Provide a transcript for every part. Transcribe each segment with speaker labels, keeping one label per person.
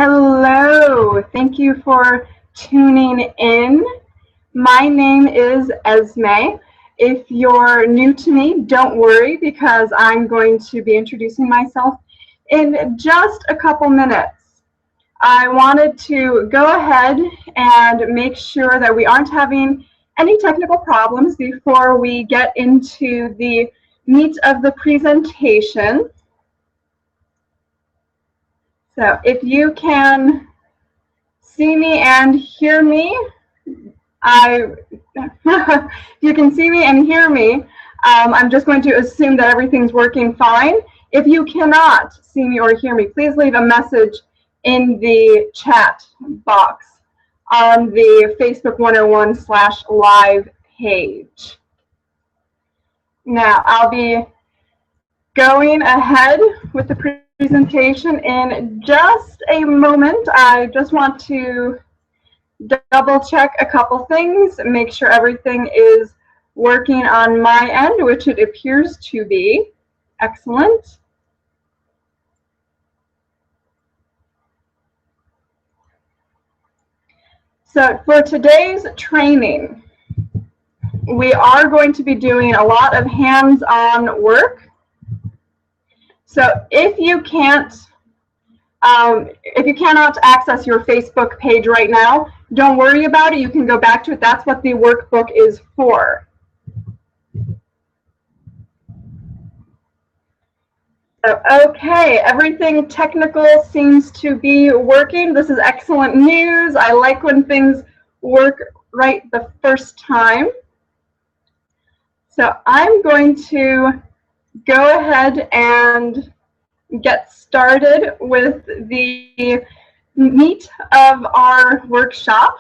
Speaker 1: Hello, thank you for tuning in. My name is Esme. If you're new to me, don't worry because I'm going to be introducing myself in just a couple minutes. I wanted to go ahead and make sure that we aren't having any technical problems before we get into the meat of the presentation. So if you can see me and hear me, you can see me and hear me, I'm just going to assume that everything's working fine. If you cannot see me or hear me, please leave a message in the chat box on the Facebook 101/live page. Now, I'll be going ahead with the presentation in just a moment. I just want to double check a couple things, make sure everything is working on my end, which it appears to be. Excellent. So for today's training, we are going to be doing a lot of hands-on work. So if you cannot access your Facebook page right now, don't worry about it. You can go back to it. That's what the workbook is for. So, okay, everything technical seems to be working. This is excellent news. I like when things work right the first time. So I'm going to go ahead and get started with the meat of our workshop.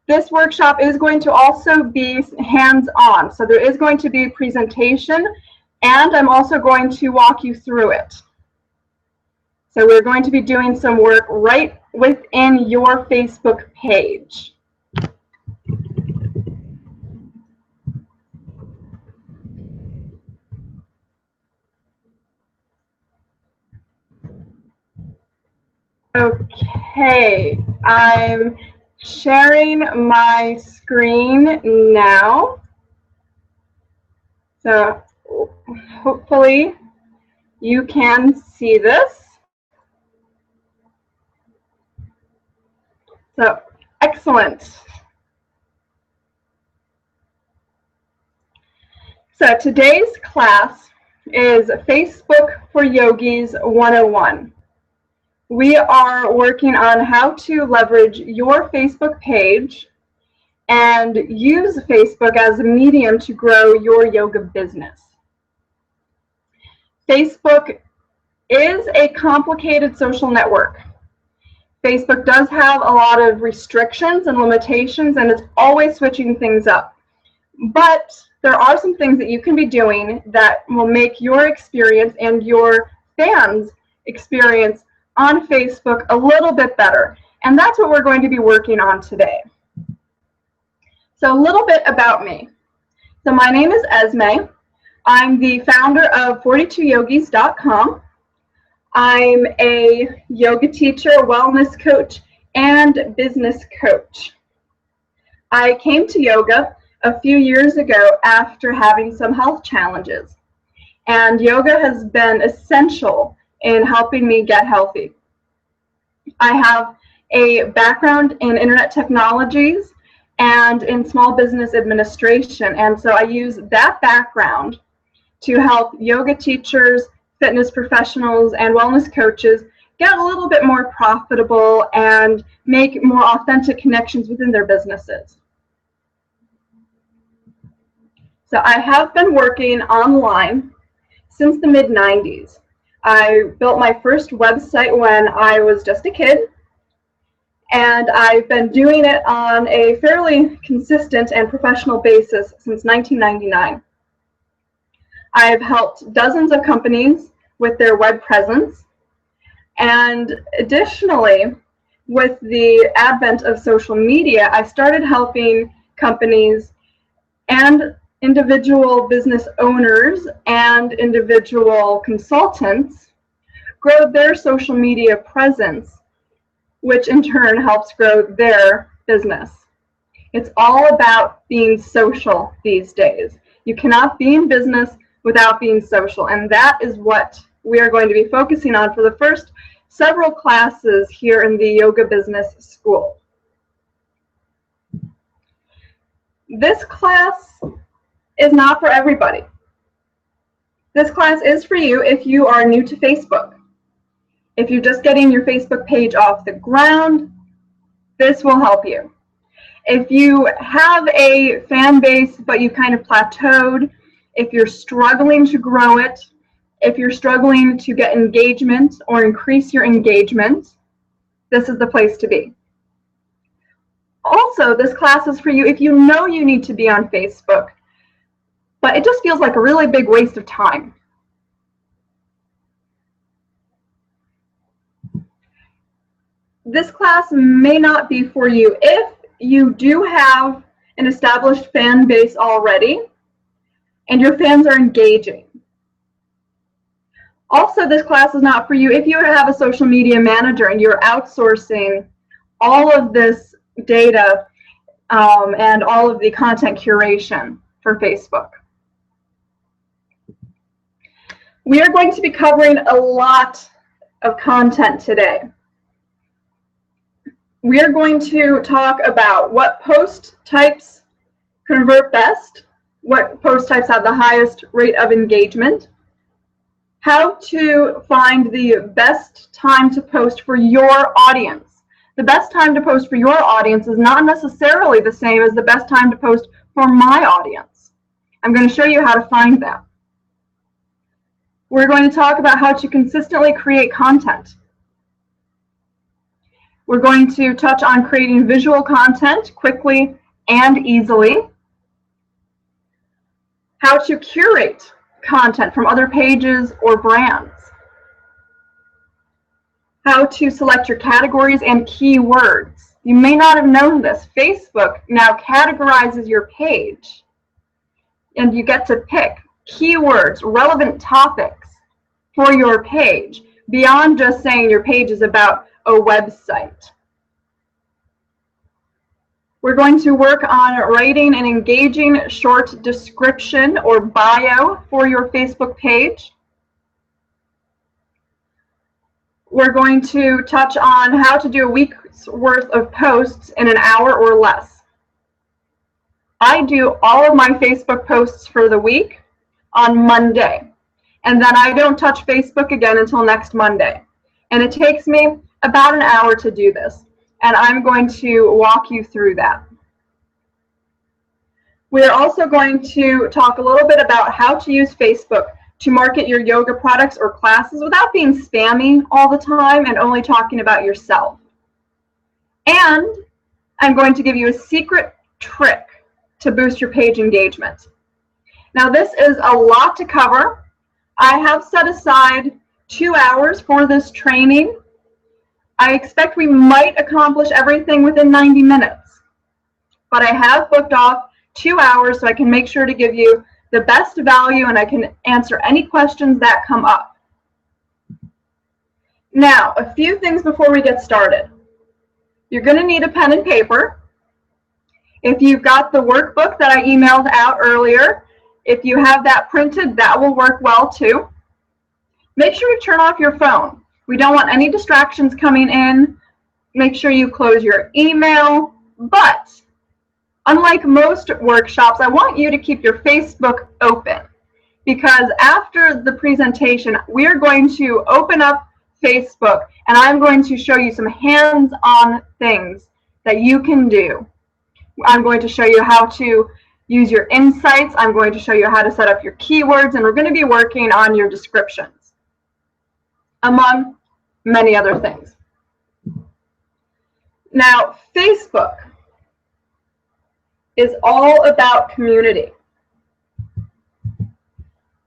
Speaker 1: This workshop is going to also be hands-on, so there is going to be a presentation, and I'm also going to walk you through it. So we're going to be doing some work right within your Facebook page. Okay, I'm sharing my screen now. So hopefully you can see this. So excellent. So today's class is Facebook for Yogis 101. We are working on how to leverage your Facebook page and use Facebook as a medium to grow your yoga business. Facebook is a complicated social network. Facebook does have a lot of restrictions and limitations, and it's always switching things up. But there are some things that you can be doing that will make your experience and your fans' experience on Facebook a little bit better. And that's what we're going to be working on today. So a little bit about me. So my name is Esme. I'm the founder of 42yogis.com. I'm a yoga teacher, wellness coach, and business coach. I came to yoga a few years ago after having some health challenges. And yoga has been essential in helping me get healthy. I have a background in internet technologies and in small business administration, and so I use that background to help yoga teachers, fitness professionals, and wellness coaches get a little bit more profitable and make more authentic connections within their businesses. So I have been working online since the mid-90s. I built my first website when I was just a kid, and I've been doing it on a fairly consistent and professional basis since 1999. I've helped dozens of companies with their web presence, and additionally, with the advent of social media, I started helping companies and individual business owners and individual consultants grow their social media presence which in turn helps grow their business. It's all about being social these days. You cannot be in business without being social, and that is what we are going to be focusing on for the first several classes here in the Yoga Business School. This class is not for everybody. This class is for you if you are new to Facebook. If you're just getting your Facebook page off the ground, this will help you. If you have a fan base but you kind of plateaued, if you're struggling to grow it, if you're struggling to get engagement or increase your engagement, this is the place to be. Also, this class is for you if you know you need to be on Facebook, but it just feels like a really big waste of time. This class may not be for you if you do have an established fan base already and your fans are engaging. Also, this class is not for you if you have a social media manager and you're outsourcing all of this data and all of the content curation for Facebook. We are going to be covering a lot of content today. We are going to talk about what post types convert best, what post types have the highest rate of engagement, how to find the best time to post for your audience. The best time to post for your audience is not necessarily the same as the best time to post for my audience. I'm going to show you how to find that. We're going to talk about how to consistently create content. We're going to touch on creating visual content quickly and easily, how to curate content from other pages or brands, how to select your categories and keywords. You may not have known this. Facebook now categorizes your page, and you get to pick keywords, relevant topics for your page, beyond just saying your page is about a website. We're going to work on writing an engaging short description or bio for your Facebook page. We're going to touch on how to do a week's worth of posts in an hour or less. I do all of my Facebook posts for the week on Monday, and then I don't touch Facebook again until next Monday. And it takes me about an hour to do this, and I'm going to walk you through that. We're also going to talk a little bit about how to use Facebook to market your yoga products or classes without being spammy all the time and only talking about yourself. And I'm going to give you a secret trick to boost your page engagement. Now, this is a lot to cover. I have set aside 2 hours for this training. I expect we might accomplish everything within 90 minutes, but I have booked off 2 hours so I can make sure to give you the best value and I can answer any questions that come up. Now, a few things before we get started. You're going to need a pen and paper. If you've got the workbook that I emailed out earlier, if you have that printed, that will work well too. Make sure you turn off your phone. We don't want any distractions coming in. Make sure you close your email. But unlike most workshops, I want you to keep your Facebook open, because after the presentation, we're going to open up Facebook and I'm going to show you some hands-on things that you can do. I'm going to show you how to use your insights. I'm going to show you how to set up your keywords, and we're going to be working on your descriptions, among many other things. Now, Facebook is all about community.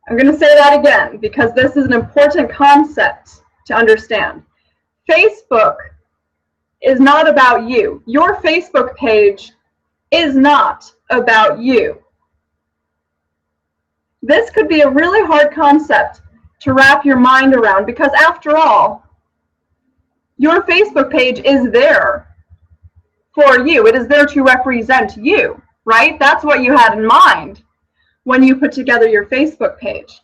Speaker 1: I'm going to say that again because this is an important concept to understand. Facebook is not about you. Your Facebook page is not about you. This could be a really hard concept to wrap your mind around because, after all, Your Facebook page is there for you. It is there to represent you, right? That's what you had in mind when you put together your Facebook page.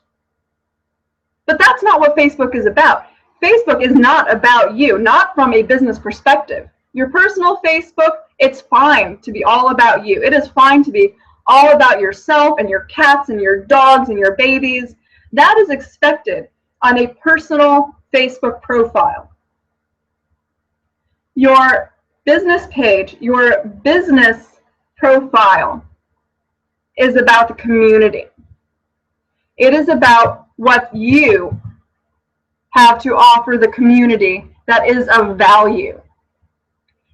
Speaker 1: But that's not what Facebook is about. Facebook is not about you, not from a business perspective. Your personal Facebook, it's fine to be all about you. It is fine to be all about yourself and your cats and your dogs and your babies. That is expected on a personal Facebook profile. Your business page, your business profile is about the community. It is about what you have to offer the community that is of value.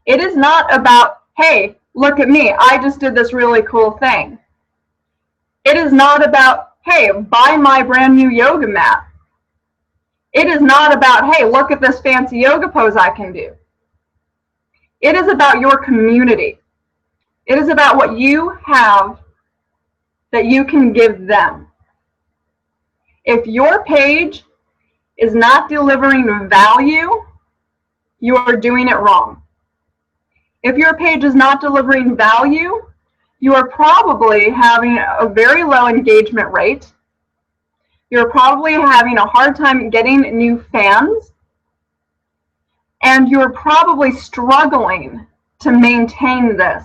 Speaker 1: It is not about, hey, look at me, I just did this really cool thing. It is not about, hey, buy my brand new yoga mat. It is not about, hey, look at this fancy yoga pose I can do. It is about your community. It is about what you have that you can give them. If your page is not delivering value, you are doing it wrong. If your page is not delivering value, you are probably having a very low engagement rate. You're probably having a hard time getting new fans, and you're probably struggling to maintain this.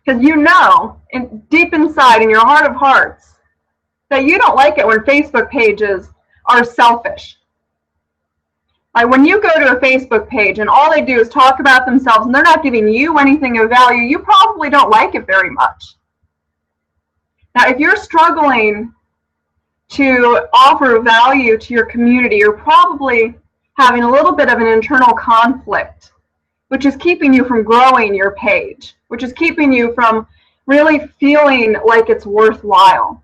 Speaker 1: Because you know, deep inside, in your heart of hearts, that you don't like it when Facebook pages are selfish. Like when you go to a Facebook page and all they do is talk about themselves and they're not giving you anything of value, you probably don't like it very much. Now, if you're struggling to offer value to your community, you're probably having a little bit of an internal conflict, which is keeping you from growing your page, which is keeping you from really feeling like it's worthwhile.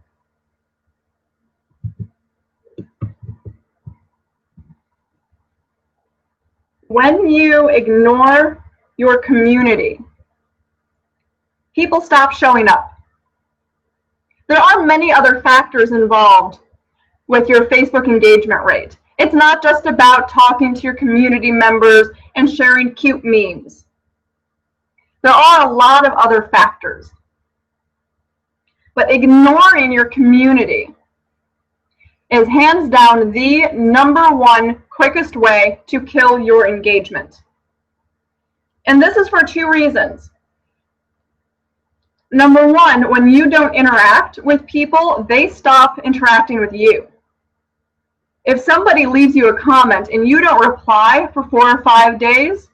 Speaker 1: When you ignore your community, people stop showing up. There are many other factors involved with your Facebook engagement rate. It's not just about talking to your community members and sharing cute memes. There are a lot of other factors. But ignoring your community is hands down the #1 quickest way to kill your engagement. And this is for 2 reasons. Number 1, when you don't interact with people, they stop interacting with you. If somebody leaves you a comment and you don't reply for 4 or 5 days,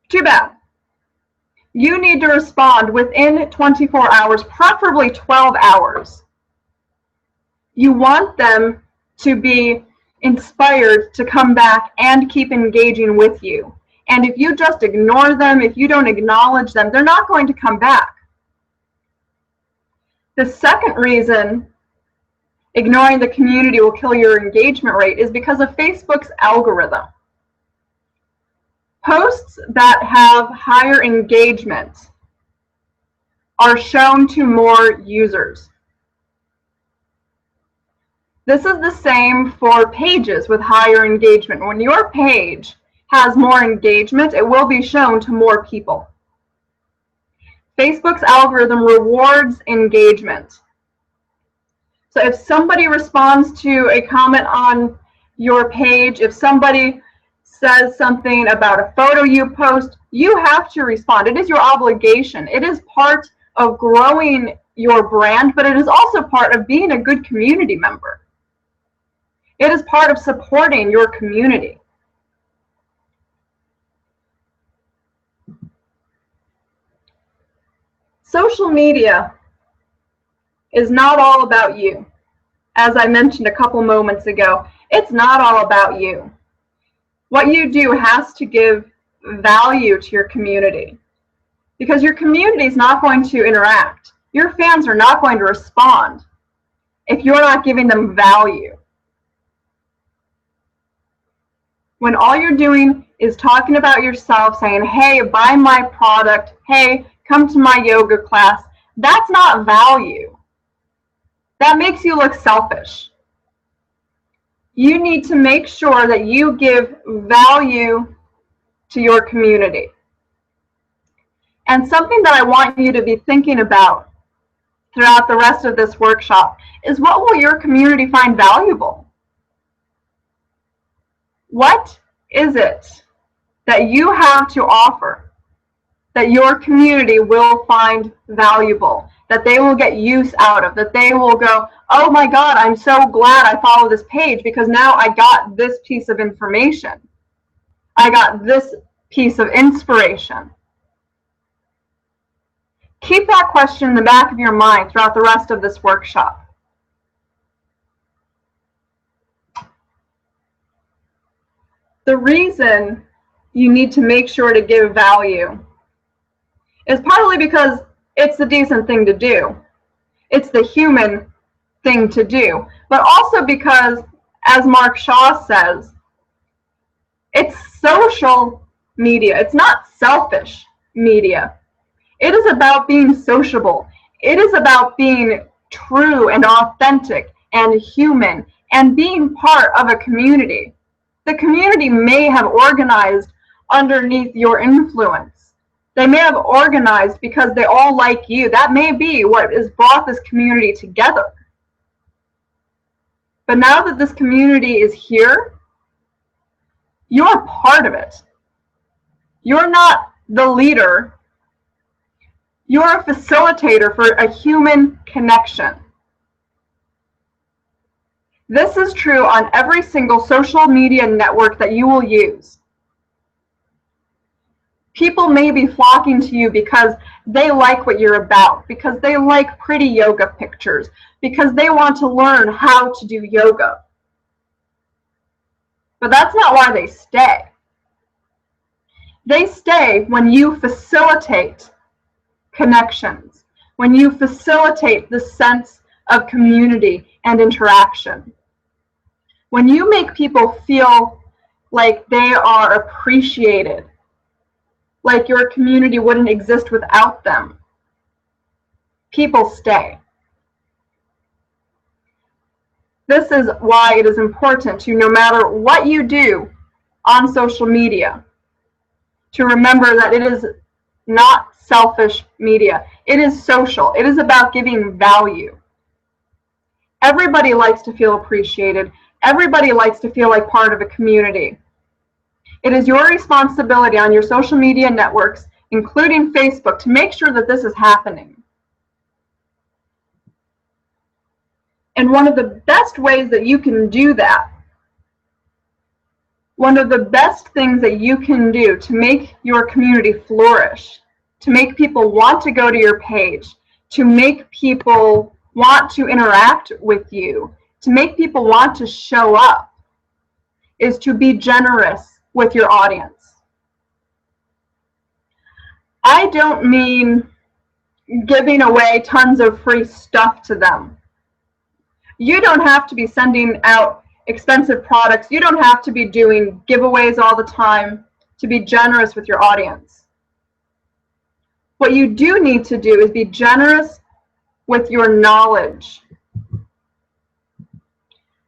Speaker 1: too bad. You need to respond within 24 hours, preferably 12 hours. You want them to be inspired to come back and keep engaging with you. And if you just ignore them, if you don't acknowledge them, they're not going to come back. The second reason ignoring the community will kill your engagement rate is because of Facebook's algorithm. Posts that have higher engagement are shown to more users. This is the same for pages with higher engagement. When your page has more engagement, it will be shown to more people. Facebook's algorithm rewards engagement. So if somebody responds to a comment on your page, if somebody says something about a photo you post, you have to respond. It is your obligation. It is part of growing your brand, but it is also part of being a good community member. It is part of supporting your community. Social media is not all about you. As I mentioned a couple moments ago, it's not all about you. What you do has to give value to your community, because your community is not going to interact. Your fans are not going to respond if you're not giving them value. When all you're doing is talking about yourself, saying, hey, buy my product, hey, come to my yoga class, that's not value. That makes you look selfish. You need to make sure that you give value to your community. And something that I want you to be thinking about throughout the rest of this workshop is, what will your community find valuable? What is it that you have to offer that your community will find valuable, that they will get use out of, that they will go, oh my God, I'm so glad I followed this page because now I got this piece of information. I got this piece of inspiration. Keep that question in the back of your mind throughout the rest of this workshop. The reason you need to make sure to give value is partly because it's the decent thing to do. It's the human thing to do. But also because, as Mark Shaw says, it's social media. It's not selfish media. It is about being sociable. It is about being true and authentic and human and being part of a community. The community may have organized underneath your influence. They may have organized because they all like you. That may be what has brought this community together. But now that this community is here, you're part of it. You're not the leader. You're a facilitator for a human connection. This is true on every single social media network that you will use. People may be flocking to you because they like what you're about, because they like pretty yoga pictures, because they want to learn how to do yoga. But that's not why they stay. They stay when you facilitate connections, when you facilitate the sense of community and interaction. When you make people feel like they are appreciated, like your community wouldn't exist without them, people stay. This is why it is important to, no matter what you do on social media, to remember that it is not selfish media. It is social. It is about giving value. Everybody likes to feel appreciated. Everybody likes to feel like part of a community. It is your responsibility on your social media networks, including Facebook, to make sure that this is happening. And one of the best ways that you can do that, one of the best things that you can do to make your community flourish, to make people want to go to your page, to make people want to interact with you, to make people want to show up, is to be generous with your audience. I don't mean giving away tons of free stuff to them. You don't have to be sending out expensive products. You don't have to be doing giveaways all the time to be generous with your audience. What you do need to do is be generous with your knowledge.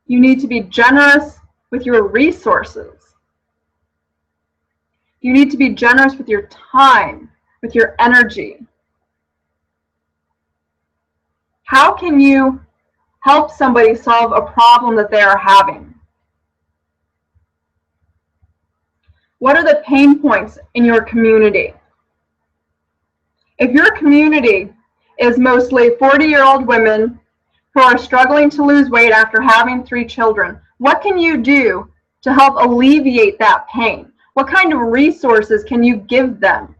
Speaker 1: You need to be generous with your resources. You need to be generous with your time, with your energy. How can you help somebody solve a problem that they are having? What are the pain points in your community? If your community is mostly 40-year-old women who are struggling to lose weight after having 3 children, what can you do to help alleviate that pain? What kind of resources can you give them?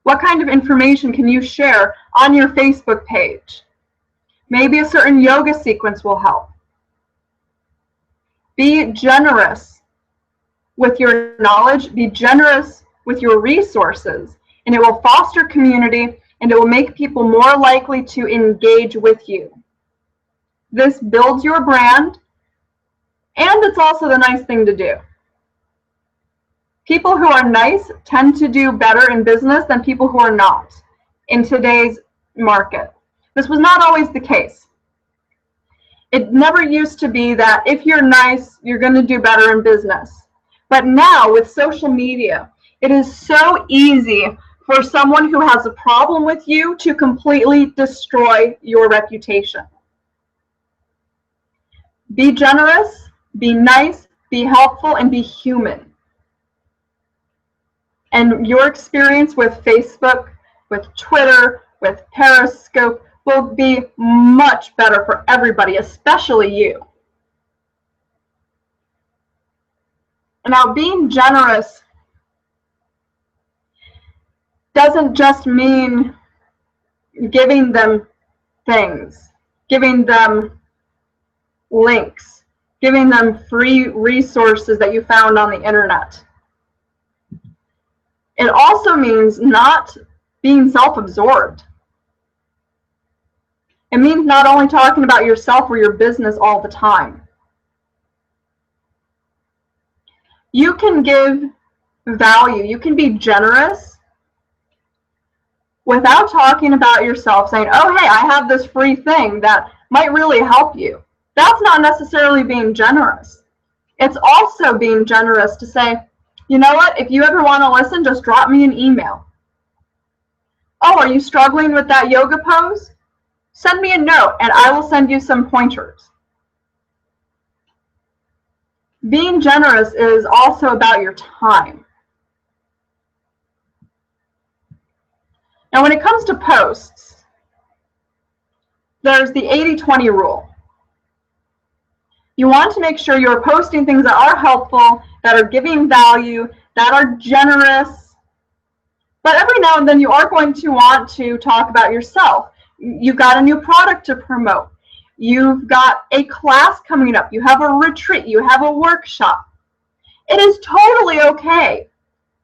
Speaker 1: What kind of information can you share on your Facebook page? Maybe a certain yoga sequence will help. Be generous with your knowledge, be generous with your resources, and it will foster community and it will make people more likely to engage with you. This builds your brand, and it's also the nice thing to do. People who are nice tend to do better in business than people who are not in today's market. This was not always the case. It never used to be that if you're nice, you're going to do better in business. But now with social media, it is so easy for someone who has a problem with you to completely destroy your reputation. Be generous, be nice, be helpful, and be human. And your experience with Facebook, with Twitter, with Periscope will be much better for everybody, especially you. Now, being generous doesn't just mean giving them things, giving them links, giving them free resources that you found on the internet. It also means not being self-absorbed. It means not only talking about yourself or your business all the time. You can give value, you can be generous without talking about yourself, saying, oh, hey, I have this free thing that might really help you. That's not necessarily being generous. It's also being generous to say, you know what, if you ever want to listen, just drop me an email. Oh, are you struggling with that yoga pose? Send me a note and I will send you some pointers. Being generous is also about your time. Now, when it comes to posts, there's the 80-20 rule. You want to make sure you're posting things that are helpful, that are giving value, that are generous. But every now and then you are going to want to talk about yourself. You've got a new product to promote. You've got a class coming up. You have a retreat. You have a workshop. It is totally okay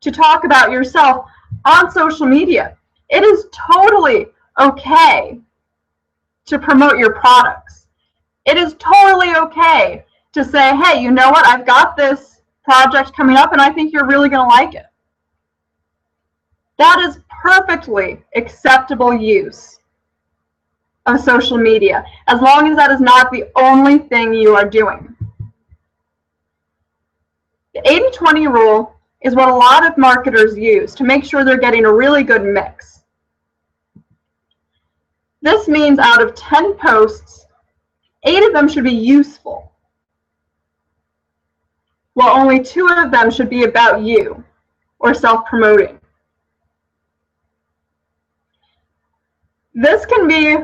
Speaker 1: to talk about yourself on social media. It is totally okay to promote your products. It is totally okay to say, hey, you know what? I've got this project coming up and I think you're really going to like it. That is perfectly acceptable use of social media, as long as that is not the only thing you are doing. The 80-20 rule is what a lot of marketers use to make sure they're getting a really good mix. This means out of 10 posts, 8 of them should be useful, while only 2 of them should be about you or self-promoting. This can be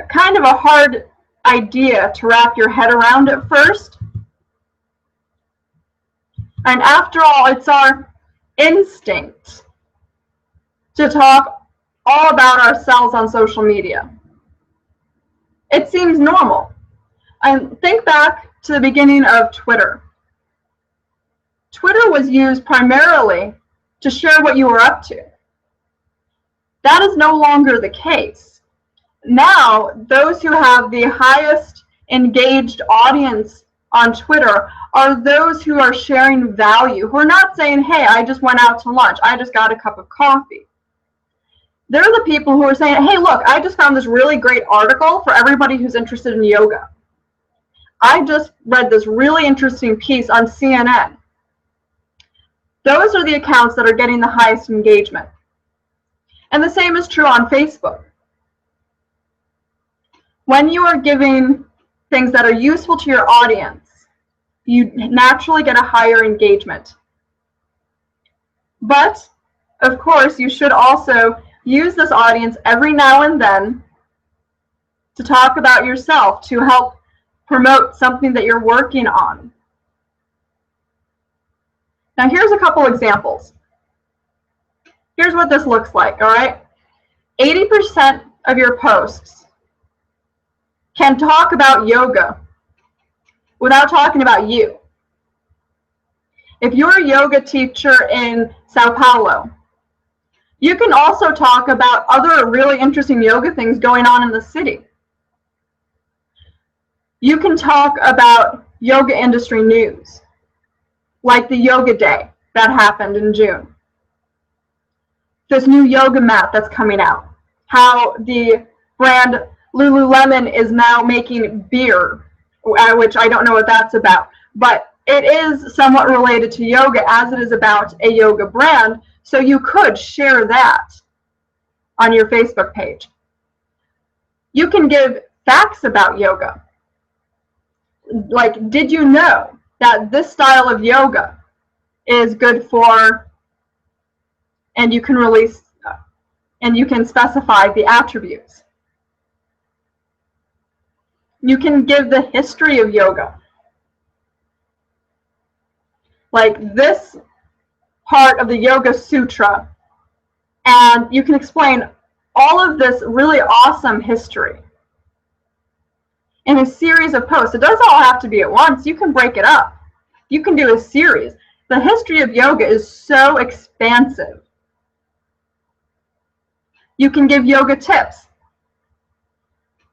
Speaker 1: kind of a hard idea to wrap your head around at first. And after all, it's our instinct to talk all about ourselves on social media. It seems normal. And think back to the beginning of Twitter. Twitter was used primarily to share what you were up to. That is no longer the case. Now, those who have the highest engaged audience on Twitter are those who are sharing value, who are not saying, hey, I just went out to lunch, I just got a cup of coffee. They're the people who are saying, hey, look, I just found this really great article for everybody who's interested in yoga. I just read this really interesting piece on CNN. Those are the accounts that are getting the highest engagement. And the same is true on Facebook. When you are giving things that are useful to your audience, you naturally get a higher engagement. But, of course, you should also use this audience every now and then to talk about yourself, to help promote something that you're working on. Now, here's a couple examples. Here's what this looks like, all right? 80% of your posts can talk about yoga without talking about you. If you're a yoga teacher in Sao Paulo, you can also talk about other really interesting yoga things going on in the city. You can talk about yoga industry news, like the Yoga Day that happened in June. This new yoga mat that's coming out, how the brand Lululemon is now making beer which I don't know what that's about, but it is somewhat related to yoga as it is about a yoga brand, so you could share that on your Facebook page. You can give facts about yoga. Like, did you know that this style of yoga is good for, and you can release, and you can specify the attributes. You can give the history of yoga. Like this part of the Yoga Sutra, and you can explain all of this really awesome history in a series of posts. It doesn't all have to be at once. You can break it up. You can do a series. The history of yoga is so expansive. You can give yoga tips.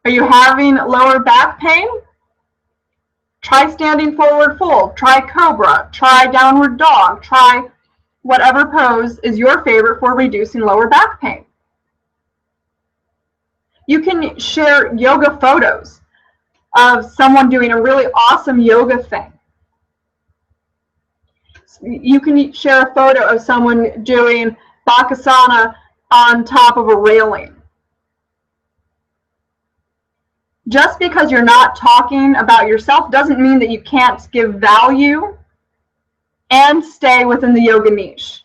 Speaker 1: Are you having lower back pain? Try standing forward fold. Try cobra. Try downward dog. Try whatever pose is your favorite for reducing lower back pain. You can share yoga photos of someone doing a really awesome yoga thing. You can share a photo of someone doing bakasana on top of a railing. Just because you're not talking about yourself doesn't mean that you can't give value and stay within the yoga niche.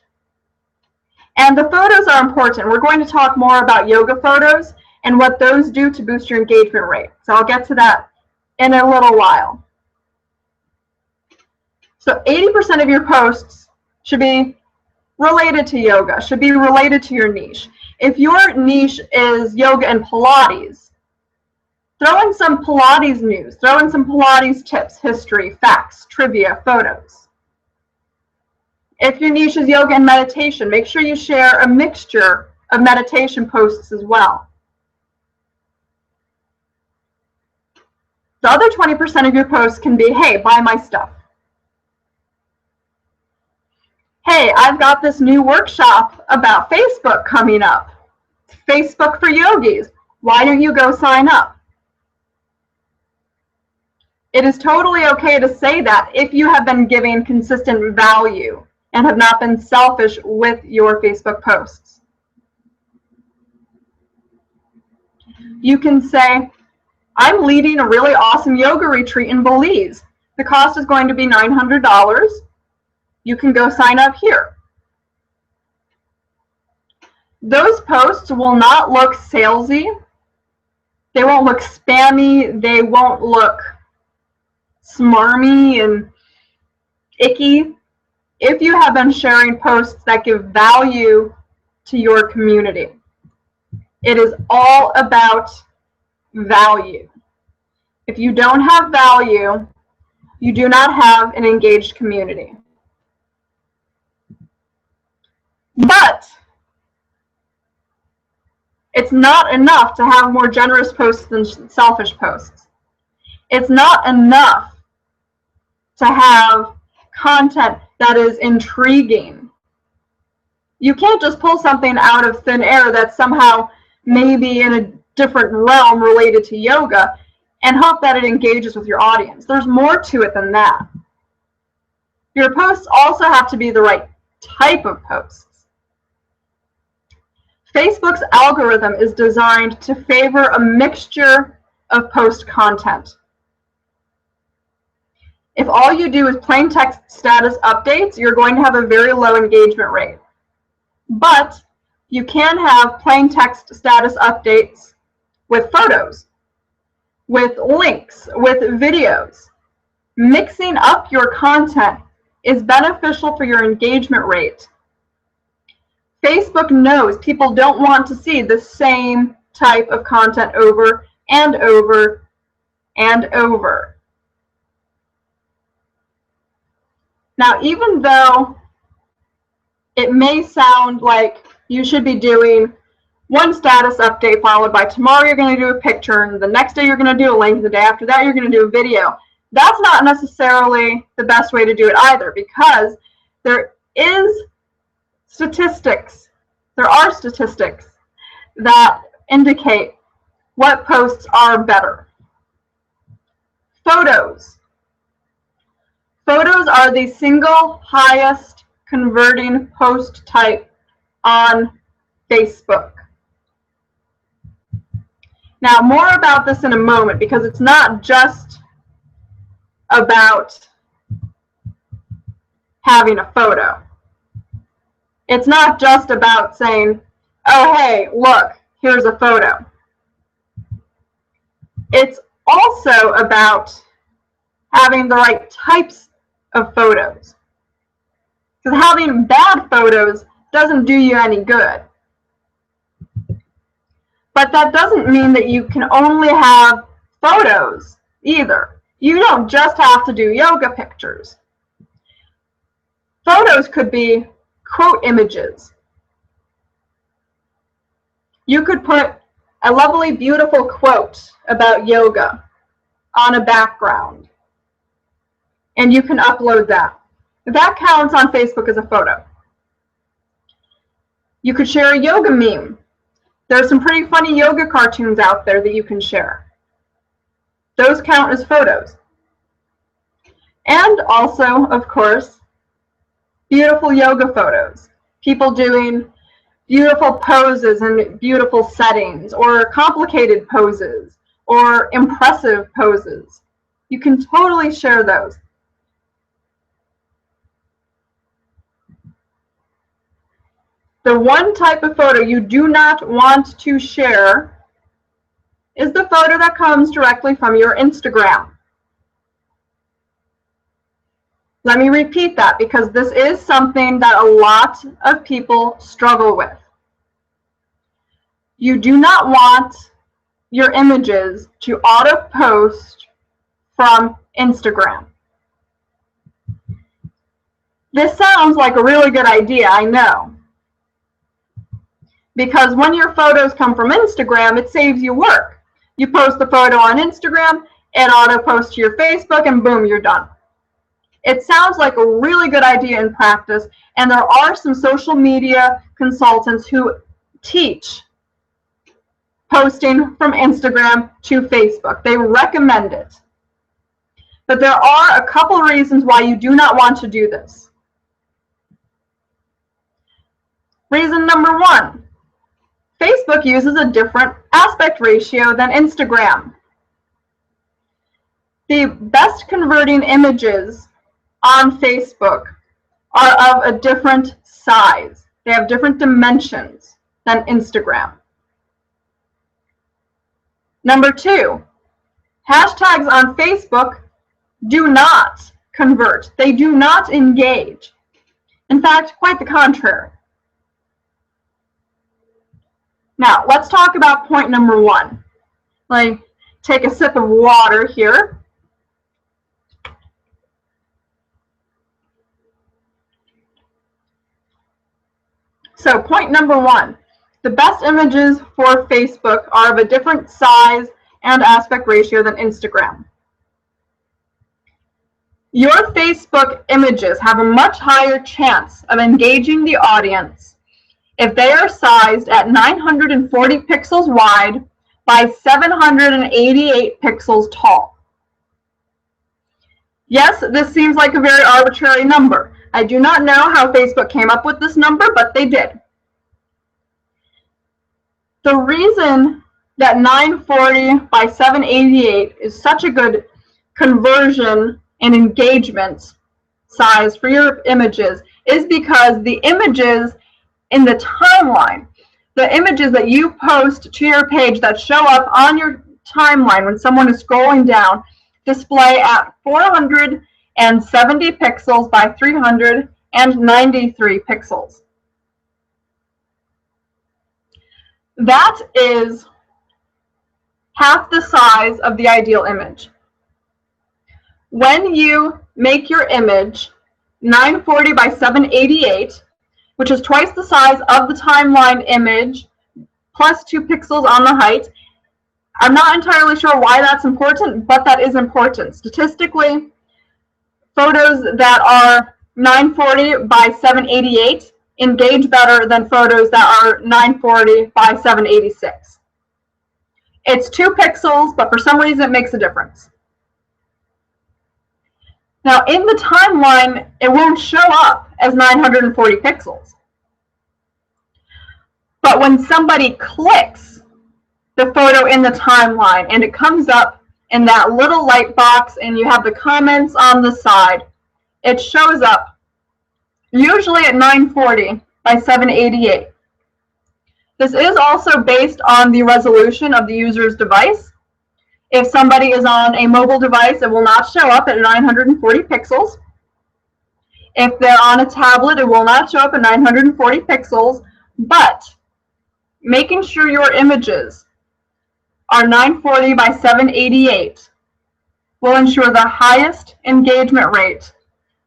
Speaker 1: And the photos are important. We're going to talk more about yoga photos and what those do to boost your engagement rate. So I'll get to that in a little while. So 80% of your posts should be related to yoga, should be related to your niche. If your niche is yoga and Pilates, throw in some Pilates news, throw in some Pilates tips, history, facts, trivia, photos. If your niche is yoga and meditation, make sure you share a mixture of meditation posts as well. The other 20% of your posts can be, hey, buy my stuff. Hey, I've got this new workshop about Facebook coming up. Facebook for Yogis. Why don't you go sign up? It is totally okay to say that if you have been giving consistent value and have not been selfish with your Facebook posts. You can say, I'm leading a really awesome yoga retreat in Belize. The cost is going to be $900. You can go sign up here. Those posts will not look salesy. They won't look spammy. They won't look smarmy and icky. If you have been sharing posts that give value to your community, it is all about value. If you don't have value, you do not have an engaged community. But it's not enough to have more generous posts than selfish posts. It's not enough to have content that is intriguing. You can't just pull something out of thin air that's somehow maybe in a different realm related to yoga and hope that it engages with your audience. There's more to it than that. Your posts also have to be the right type of posts. Facebook's algorithm is designed to favor a mixture of post content. If all you do is plain text status updates, you're going to have a very low engagement rate. But you can have plain text status updates with photos, with links, with videos. Mixing up your content is beneficial for your engagement rate. Facebook knows people don't want to see the same type of content over and over and over. Now, even though it may sound like you should be doing one status update followed by tomorrow you're going to do a picture, and the next day you're going to do a link, the day after that you're going to do a video, that's not necessarily the best way to do it either, because there is statistics. There are statistics that indicate what posts are better. Photos. Photos are the single highest converting post type on Facebook. Now, more about this in a moment, because it's not just about having a photo. It's not just about saying, oh, hey, look, here's a photo. It's also about having the right types of photos. Because having bad photos doesn't do you any good. But that doesn't mean that you can only have photos either. You don't just have to do yoga pictures. Photos could be quote images. You could put a lovely, beautiful quote about yoga on a background, and you can upload that. That counts on Facebook as a photo. You could share a yoga meme. There's some pretty funny yoga cartoons out there that you can share. Those count as photos. And also, of course, beautiful yoga photos. People doing beautiful poses in beautiful settings, or complicated poses, or impressive poses. You can totally share those. The one type of photo you do not want to share is the photo that comes directly from your Instagram. Let me repeat that, because this is something that a lot of people struggle with. You do not want your images to auto-post from Instagram. This sounds like a really good idea, I know. Because when your photos come from Instagram, it saves you work. You post the photo on Instagram, it auto-posts to your Facebook, and boom, you're done. It sounds like a really good idea in practice, and there are some social media consultants who teach posting from Instagram to Facebook. They recommend it. But there are a couple reasons why you do not want to do this. Reason number one, Facebook uses a different aspect ratio than Instagram. The best converting images on Facebook are of a different size. They have different dimensions than Instagram. Number two, hashtags on Facebook do not convert. They do not engage. In fact, quite the contrary. Now, let's talk about point number one. Let me take a sip of water here. So, point number one, the best images for Facebook are of a different size and aspect ratio than Instagram. Your Facebook images have a much higher chance of engaging the audience if they are sized at 940 pixels wide by 788 pixels tall. Yes, this seems like a very arbitrary number. I do not know how Facebook came up with this number, but they did. The reason that 940 by 788 is such a good conversion and engagement size for your images is because the images in the timeline, the images that you post to your page that show up on your timeline when someone is scrolling down, display at 470 pixels by 393 pixels. That is half the size of the ideal image. When you make your image 940 by 788, which is twice the size of the timeline image, plus 2 pixels on the height. I'm not entirely sure why that's important, but that is important. Statistically, photos that are 940 by 788 engage better than photos that are 940 by 786. It's 2 pixels, but for some reason it makes a difference. Now, in the timeline, it won't show up as 940 pixels. But when somebody clicks the photo in the timeline and it comes up in that little light box and you have the comments on the side, it shows up usually at 940 by 788. This is also based on the resolution of the user's device. If somebody is on a mobile device, it will not show up at 940 pixels. If they're on a tablet, it will not show up at 940 pixels, but making sure your images are 940 by 788 will ensure the highest engagement rate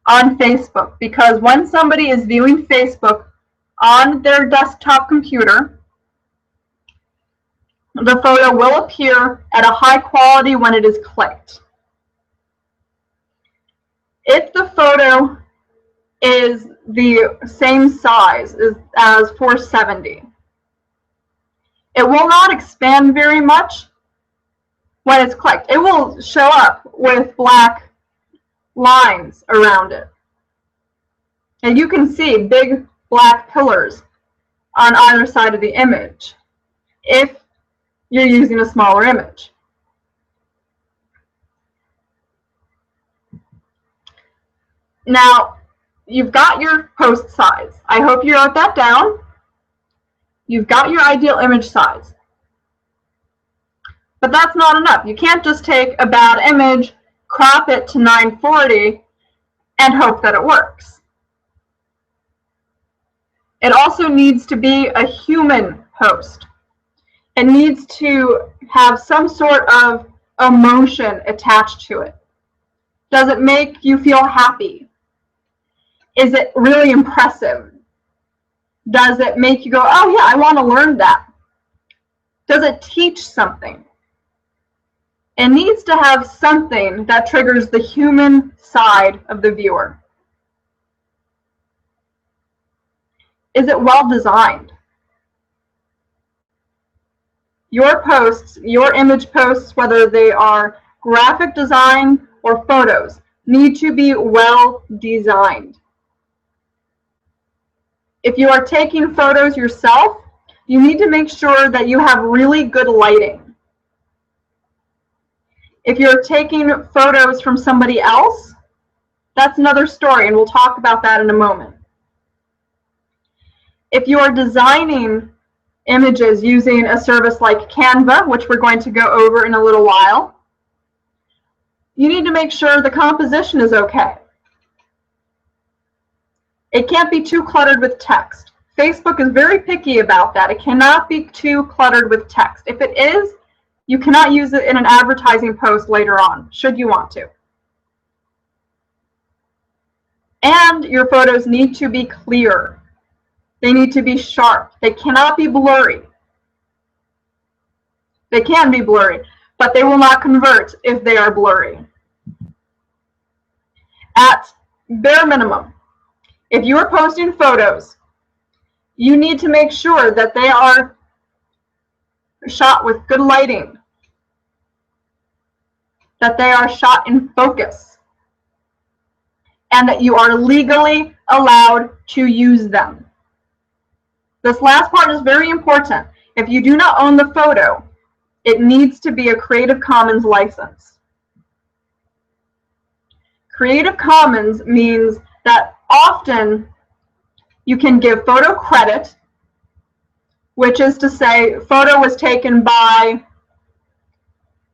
Speaker 1: on Facebook, because when somebody is viewing Facebook on their desktop computer, the photo will appear at a high quality when it is clicked. If the photo is the same size as 470, it will not expand very much when it's clicked. It will show up with black lines around it. And you can see big black pillars on either side of the image if you're using a smaller image. Now, you've got your post size. I hope you wrote that down. You've got your ideal image size. But that's not enough. You can't just take a bad image, crop it to 940, and hope that it works. It also needs to be a human post. It needs to have some sort of emotion attached to it. Does it make you feel happy? Is it really impressive? Does it make you go, oh yeah, I want to learn that? Does it teach something? It needs to have something that triggers the human side of the viewer. Is it well designed? Your posts, your image posts, whether they are graphic design or photos, need to be well designed. If you are taking photos yourself, you need to make sure that you have really good lighting. If you're taking photos from somebody else, that's another story, and we'll talk about that in a moment. If you are designing images using a service like Canva, which we're going to go over in a little while, you need to make sure the composition is okay. It can't be too cluttered with text. Facebook is very picky about that. It cannot be too cluttered with text. If it is, you cannot use it in an advertising post later on, should you want to. And your photos need to be clear. They need to be sharp. They cannot be blurry. They can be blurry, but they will not convert if they are blurry. At bare minimum, if you are posting photos, you need to make sure that they are shot with good lighting, that they are shot in focus, and that you are legally allowed to use them. This last part is very important. If you do not own the photo, it needs to be a Creative Commons license. Creative Commons means that often you can give photo credit, which is to say, photo was taken by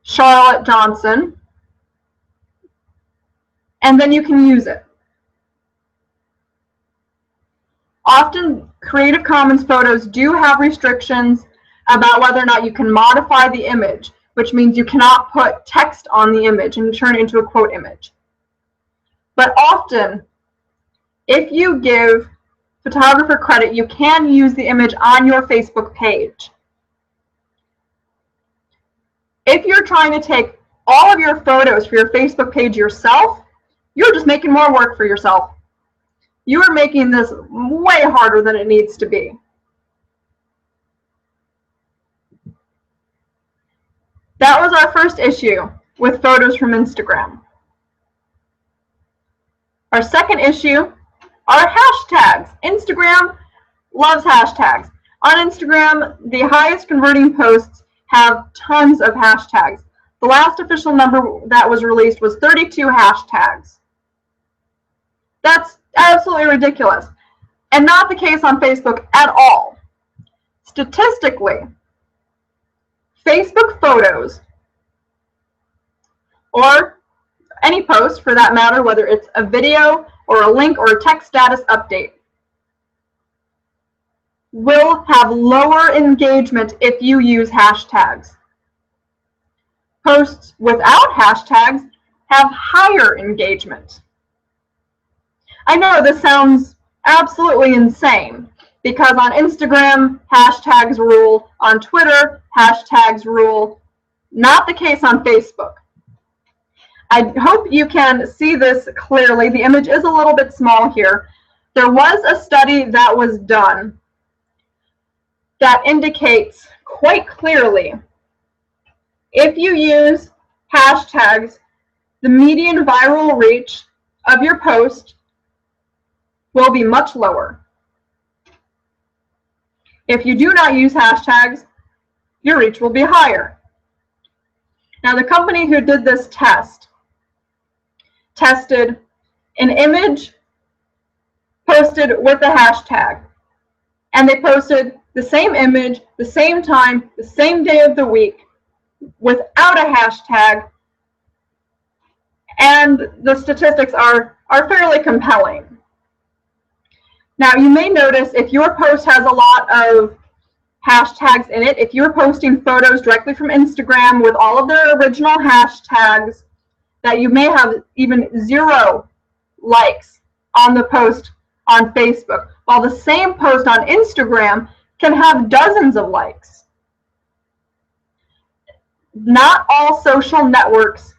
Speaker 1: Charlotte Johnson, and then you can use it. Often, Creative Commons photos do have restrictions about whether or not you can modify the image, which means you cannot put text on the image and turn it into a quote image. But often, if you give photographer credit, you can use the image on your Facebook page. If you're trying to take all of your photos for your Facebook page yourself, you're just making more work for yourself. You are making this way harder than it needs to be. That was our first issue with photos from Instagram. Our second issue are hashtags. Instagram loves hashtags. On Instagram, the highest converting posts have tons of hashtags. The last official number that was released was 32 hashtags. That's absolutely ridiculous, and not the case on Facebook at all. Statistically, Facebook photos, or any post for that matter, whether it's a video or a link or a text status update, will have lower engagement if you use hashtags. Posts without hashtags have higher engagement. I know this sounds absolutely insane, because on Instagram, hashtags rule. On Twitter, hashtags rule. Not the case on Facebook. I hope you can see this clearly. The image is a little bit small here. There was a study that was done that indicates quite clearly, if you use hashtags, the median viral reach of your post will be much lower. If you do not use hashtags, your reach will be higher. Now, the company who did this test tested an image posted with a hashtag, and they posted the same image, the same time, the same day of the week, without a hashtag, and the statistics are fairly compelling. Now, you may notice if your post has a lot of hashtags in it, if you're posting photos directly from Instagram with all of their original hashtags, that you may have even 0 likes on the post on Facebook, while the same post on Instagram can have dozens of likes. Not all social networks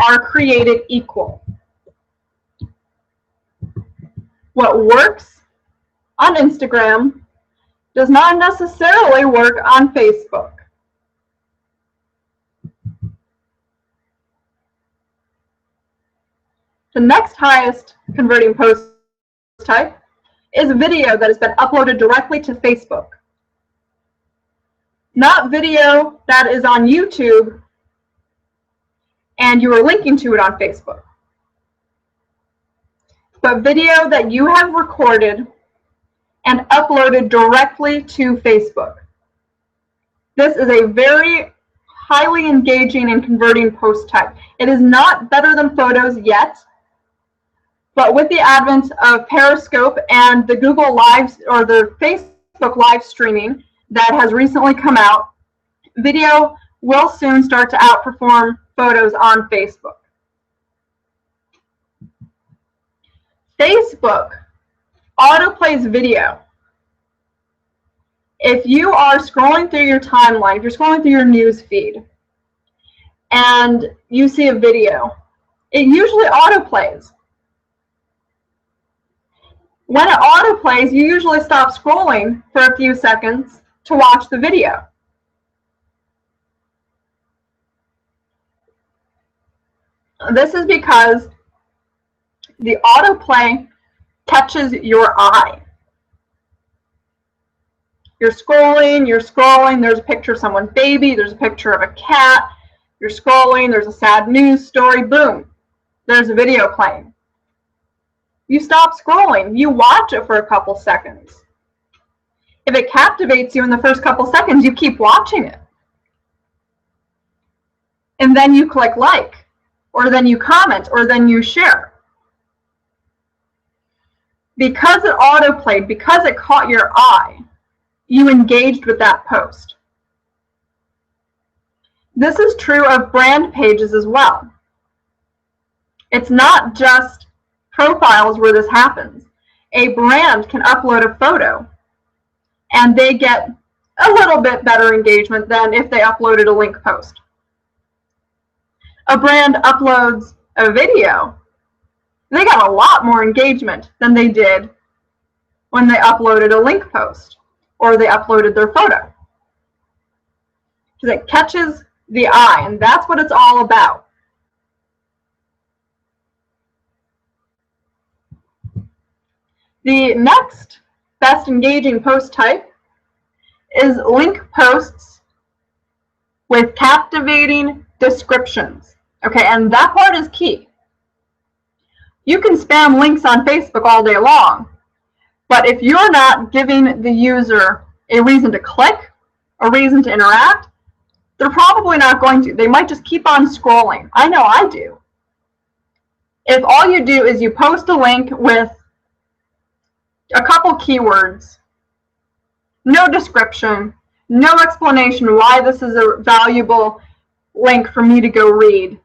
Speaker 1: are created equal. What works on Instagram does not necessarily work on Facebook. The next highest converting post type is video that has been uploaded directly to Facebook. Not video that is on YouTube and you are linking to it on Facebook, but video that you have recorded and uploaded directly to Facebook. This is a very highly engaging and converting post type. It is not better than photos yet, but with the advent of Periscope and the Google Live or the Facebook live streaming that has recently come out, video will soon start to outperform photos on Facebook. Facebook autoplays video. If you are scrolling through your timeline, if you're scrolling through your news feed, and you see a video, it usually autoplays. When it autoplays, you usually stop scrolling for a few seconds to watch the video. This is because the autoplay catches your eye. You're scrolling, there's a picture of someone's baby, there's a picture of a cat, you're scrolling, there's a sad news story, boom, there's a video playing. You stop scrolling, you watch it for a couple seconds. If it captivates you in the first couple seconds, you keep watching it. And then you click like, or then you comment, or then you share. Because it autoplayed, because it caught your eye, you engaged with that post. This is true of brand pages as well. It's not just profiles where this happens. A brand can upload a photo and they get a little bit better engagement than if they uploaded a link post. A brand uploads a video, they got a lot more engagement than they did when they uploaded a link post or they uploaded their photo. Because it catches the eye, and that's what it's all about. The next best engaging post type is link posts with captivating descriptions. Okay, and that part is key. You can spam links on Facebook all day long, but if you're not giving the user a reason to click, a reason to interact, they're probably not going to. They might just keep on scrolling. I know I do. If all you do is you post a link with a couple keywords, no description, no explanation why this is a valuable link for me to go read,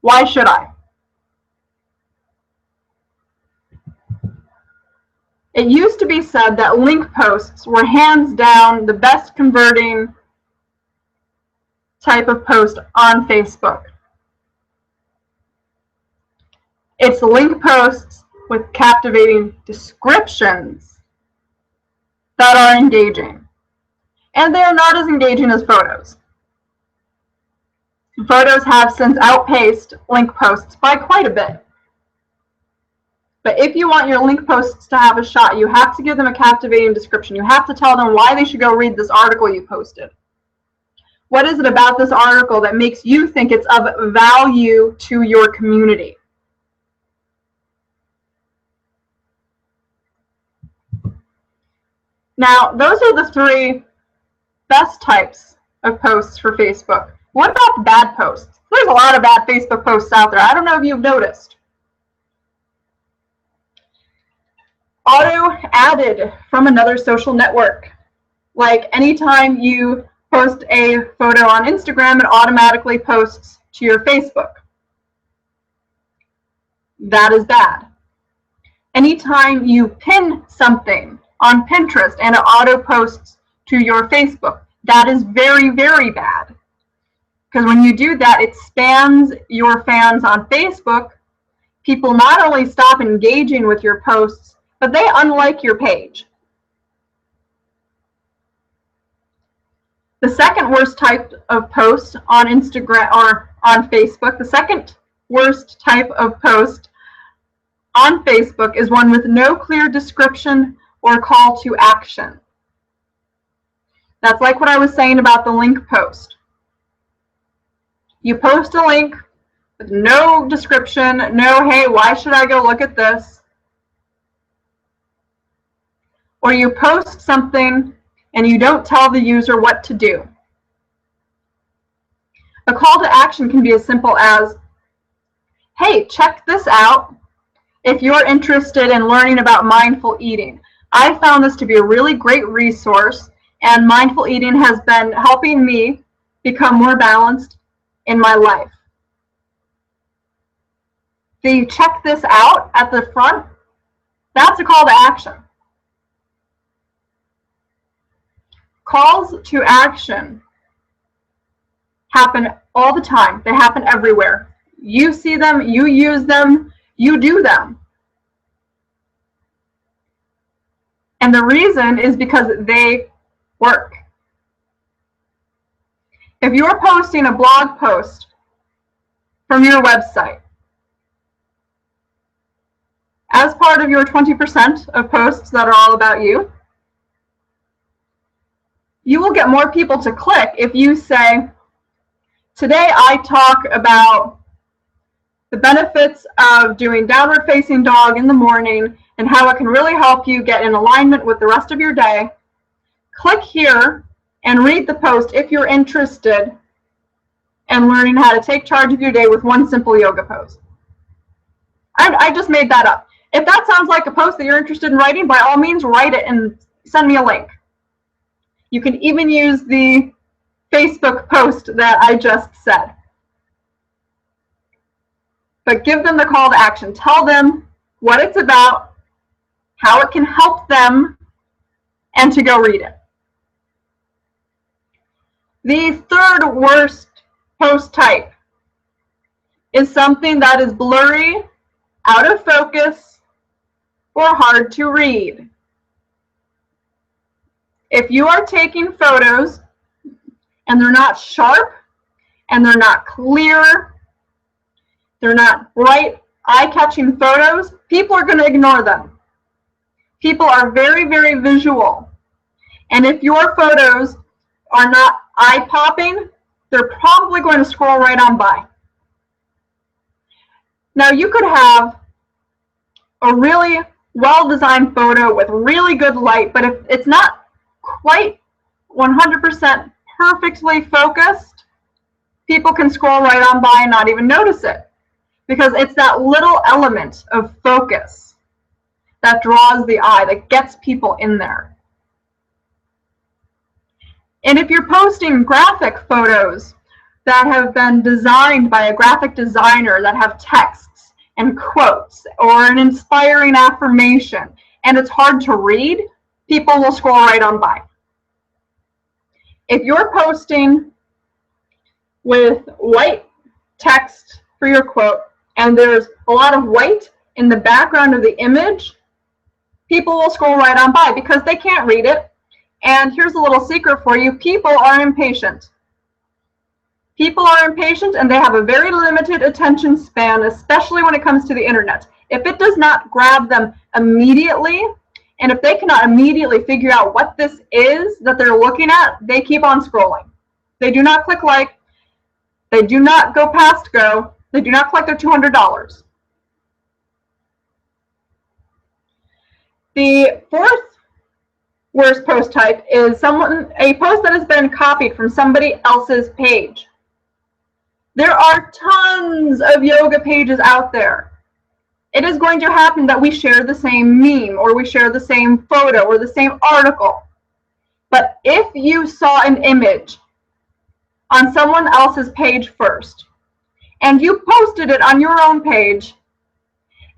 Speaker 1: why should I? It used to be said that link posts were hands down the best converting type of post on Facebook. It's link posts with captivating descriptions that are engaging. And they are not as engaging as photos. Photos have since outpaced link posts by quite a bit. But if you want your link posts to have a shot, you have to give them a captivating description. You have to tell them why they should go read this article you posted. What is it about this article that makes you think it's of value to your community? Now, those are the three best types of posts for Facebook. What about the bad posts? There's a lot of bad Facebook posts out there. I don't know if you've noticed. Auto added from another social network. Like anytime you post a photo on Instagram, it automatically posts to your Facebook. That is bad. Anytime you pin something on Pinterest and it auto posts to your Facebook, that is very, very bad. Because when you do that, it spams your fans on Facebook. People not only stop engaging with your posts, but they unlike your page. The second worst type of post on Instagram or on Facebook, the second worst type of post on Facebook is one with no clear description or call to action. That's like what I was saying about the link post. You post a link with no description, no, hey, why should I go look at this? Or you post something and you don't tell the user what to do. A call to action can be as simple as, hey, check this out if you're interested in learning about mindful eating. I found this to be a really great resource, and mindful eating has been helping me become more balanced in my life. The check this out at the front, that's a call to action. Calls to action happen all the time. They happen everywhere. You see them, you use them, you do them. And the reason is because they work. If you're posting a blog post from your website, as part of your 20% of posts that are all about you, you will get more people to click if you say, today I talk about the benefits of doing downward facing dog in the morning and how it can really help you get in alignment with the rest of your day. Click here and read the post if you're interested in learning how to take charge of your day with one simple yoga pose. I just made that up. If that sounds like a post that you're interested in writing, by all means, write it and send me a link. You can even use the Facebook post that I just said. But give them the call to action. Tell them what it's about, how it can help them, and to go read it. The third worst post type is something that is blurry, out of focus, or hard to read. If you are taking photos and they're not sharp and they're not clear, they're not bright, eye-catching photos, people are going to ignore them. People are very, very visual. And if your photos are not eye-popping, they're probably going to scroll right on by. Now, you could have a really well-designed photo with really good light, but if it's not quite 100% perfectly focused, people can scroll right on by and not even notice it, because it's that little element of focus that draws the eye, that gets people in there. And if you're posting graphic photos that have been designed by a graphic designer, that have texts and quotes or an inspiring affirmation, and it's hard to read, people will scroll right on by. If you're posting with white text for your quote and there's a lot of white in the background of the image, people will scroll right on by because they can't read it. And here's a little secret for you: people are impatient. People are impatient, and they have a very limited attention span, especially when it comes to the internet. If it does not grab them immediately, and if they cannot immediately figure out what this is that they're looking at, they keep on scrolling. They do not click like. They do not go past go. They do not collect their $200. The fourth worst post type is a post that has been copied from somebody else's page. There are tons of yoga pages out there. It is going to happen that we share the same meme, or we share the same photo, or the same article. But if you saw an image on someone else's page first, and you posted it on your own page,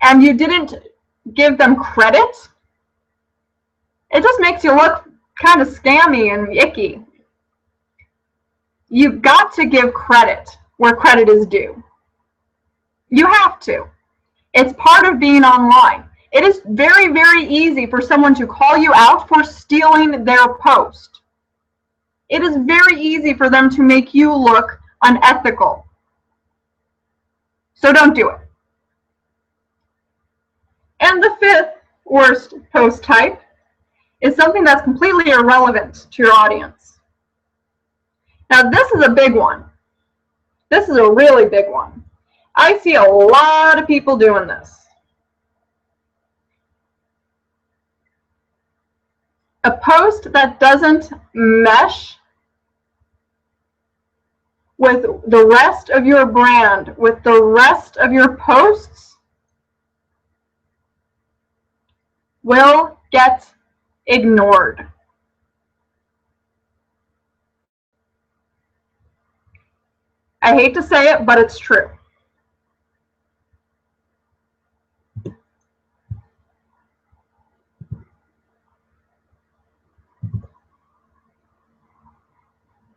Speaker 1: and you didn't give them credit, it just makes you look kind of scammy and icky. You've got to give credit where credit is due. You have to. It's part of being online. It is very, very easy for someone to call you out for stealing their post. It is very easy for them to make you look unethical. So don't do it. And the fifth worst post type is something that's completely irrelevant to your audience. Now, this is a big one. This is a really big one. I see a lot of people doing this. A post that doesn't mesh with the rest of your brand, with the rest of your posts, will get ignored. I hate to say it, but it's true.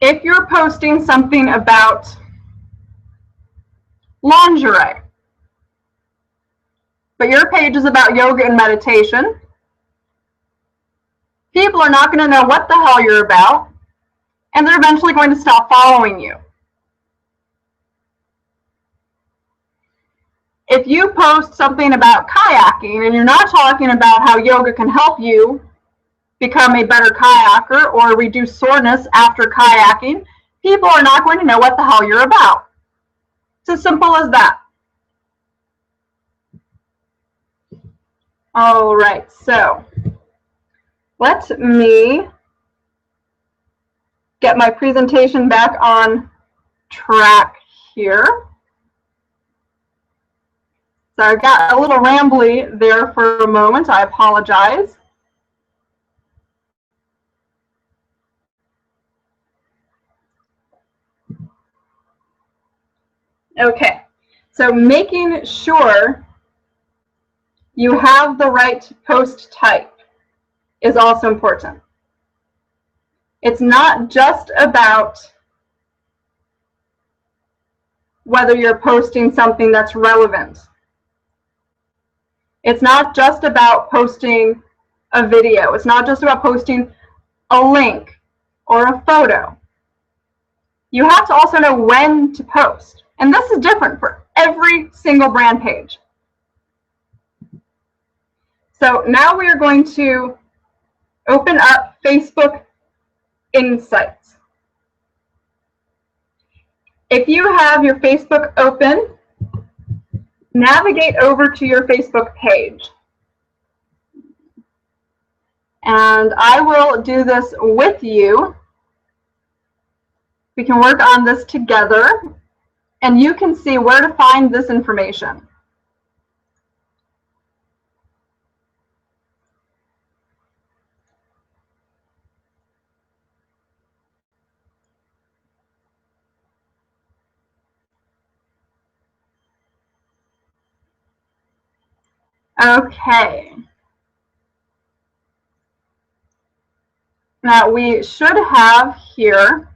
Speaker 1: If you're posting something about lingerie, but your page is about yoga and meditation, people are not going to know what the hell you're about, and they're eventually going to stop following you. If you post something about kayaking and you're not talking about how yoga can help you become a better kayaker or reduce soreness after kayaking, people are not going to know what the hell you're about. It's as simple as that. All right, so let me get my presentation back on track here. So I got a little rambly there for a moment. I apologize. Okay, so making sure you have the right post type is also important. It's not just about whether you're posting something that's relevant. It's not just about posting a video. It's not just about posting a link or a photo. You have to also know when to post. And this is different for every single brand page. So now we are going to open up Facebook Insights. If you have your Facebook open, navigate over to your Facebook page. And I will do this with you. We can work on this together, and you can see where to find this information. Okay. Now we should have here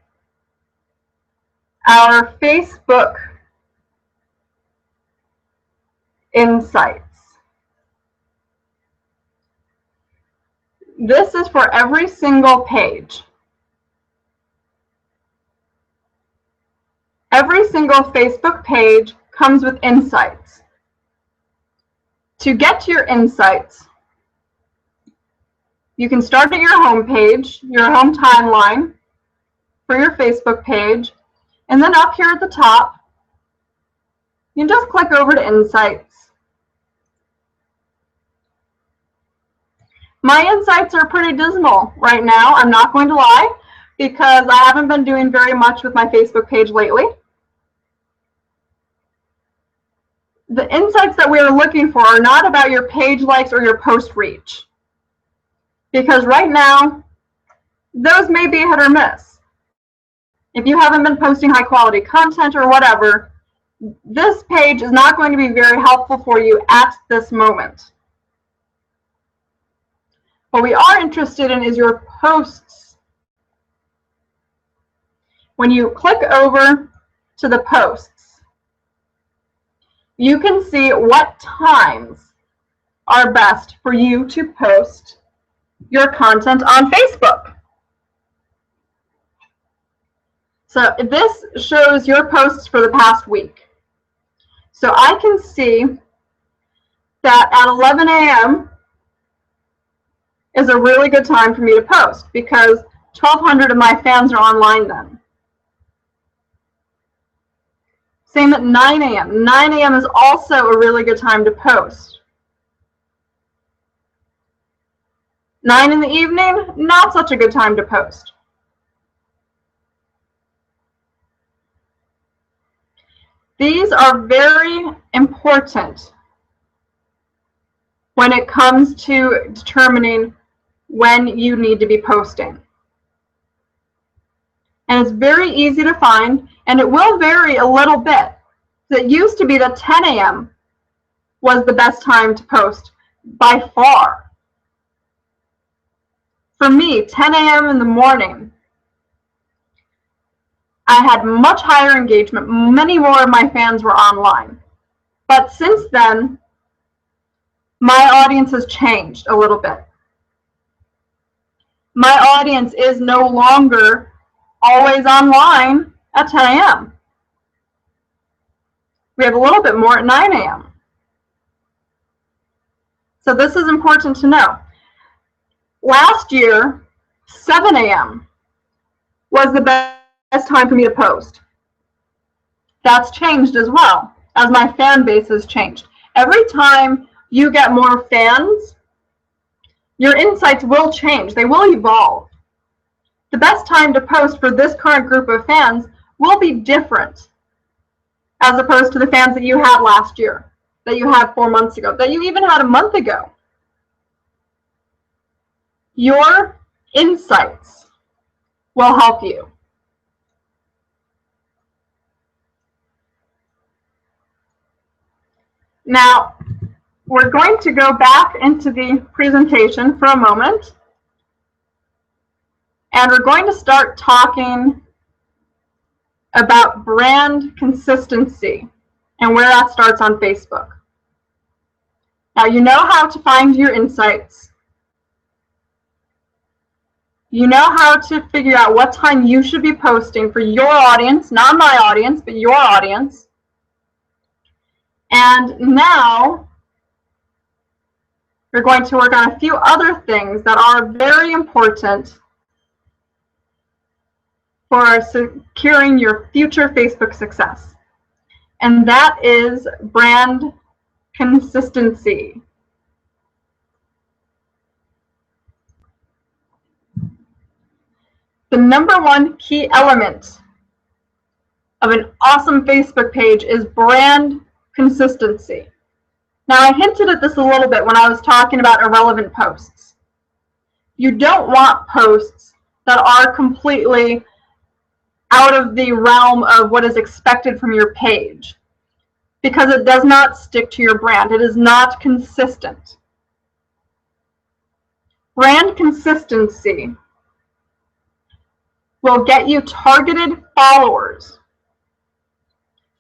Speaker 1: our Facebook Insights. This is for every single page. Every single Facebook page comes with insights. To get to your insights, you can start at your home page, your home timeline for your Facebook page, and then up here at the top, you can just click over to Insights. My insights are pretty dismal right now, I'm not going to lie, because I haven't been doing very much with my Facebook page lately. The insights that we are looking for are not about your page likes or your post reach, because right now, those may be hit or miss. If you haven't been posting high quality content or whatever, this page is not going to be very helpful for you at this moment. What we are interested in is your posts. When you click over to the posts, you can see what times are best for you to post your content on Facebook. So this shows your posts for the past week. So I can see that at 11 a.m. is a really good time for me to post because 1,200 of my fans are online then. Same at 9 a.m. 9 a.m. is also a really good time to post. 9 in the evening, not such a good time to post. These are very important when it comes to determining when you need to be posting. And it's very easy to find, and it will vary a little bit. It used to be that 10 a.m. was the best time to post by far. For me, 10 a.m. in the morning, I had much higher engagement. Many more of my fans were online. But since then, my audience has changed a little bit. My audience is no longer always online at 10 a.m. We have a little bit more at 9 a.m. So this is important to know. Last year, 7 a.m. was the best time for me to post. That's changed as well, as my fan base has changed. Every time you get more fans, your insights will change. They will evolve. The best time to post for this current group of fans will be different as opposed to the fans that you had last year, that you had 4 months ago, that you even had a month ago. Your insights will help you. Now, we're going to go back into the presentation for a moment, and we're going to start talking about brand consistency and where that starts on Facebook. Now, you know how to find your insights. You know how to figure out what time you should be posting for your audience, not my audience, but your audience. And now we're going to work on a few other things that are very important for securing your future Facebook success. And that is brand consistency. The number one key element of an awesome Facebook page is brand consistency. Now, I hinted at this a little bit when I was talking about irrelevant posts. You don't want posts that are completely out of the realm of what is expected from your page, because it does not stick to your brand. It is not consistent. Brand consistency will get you targeted followers,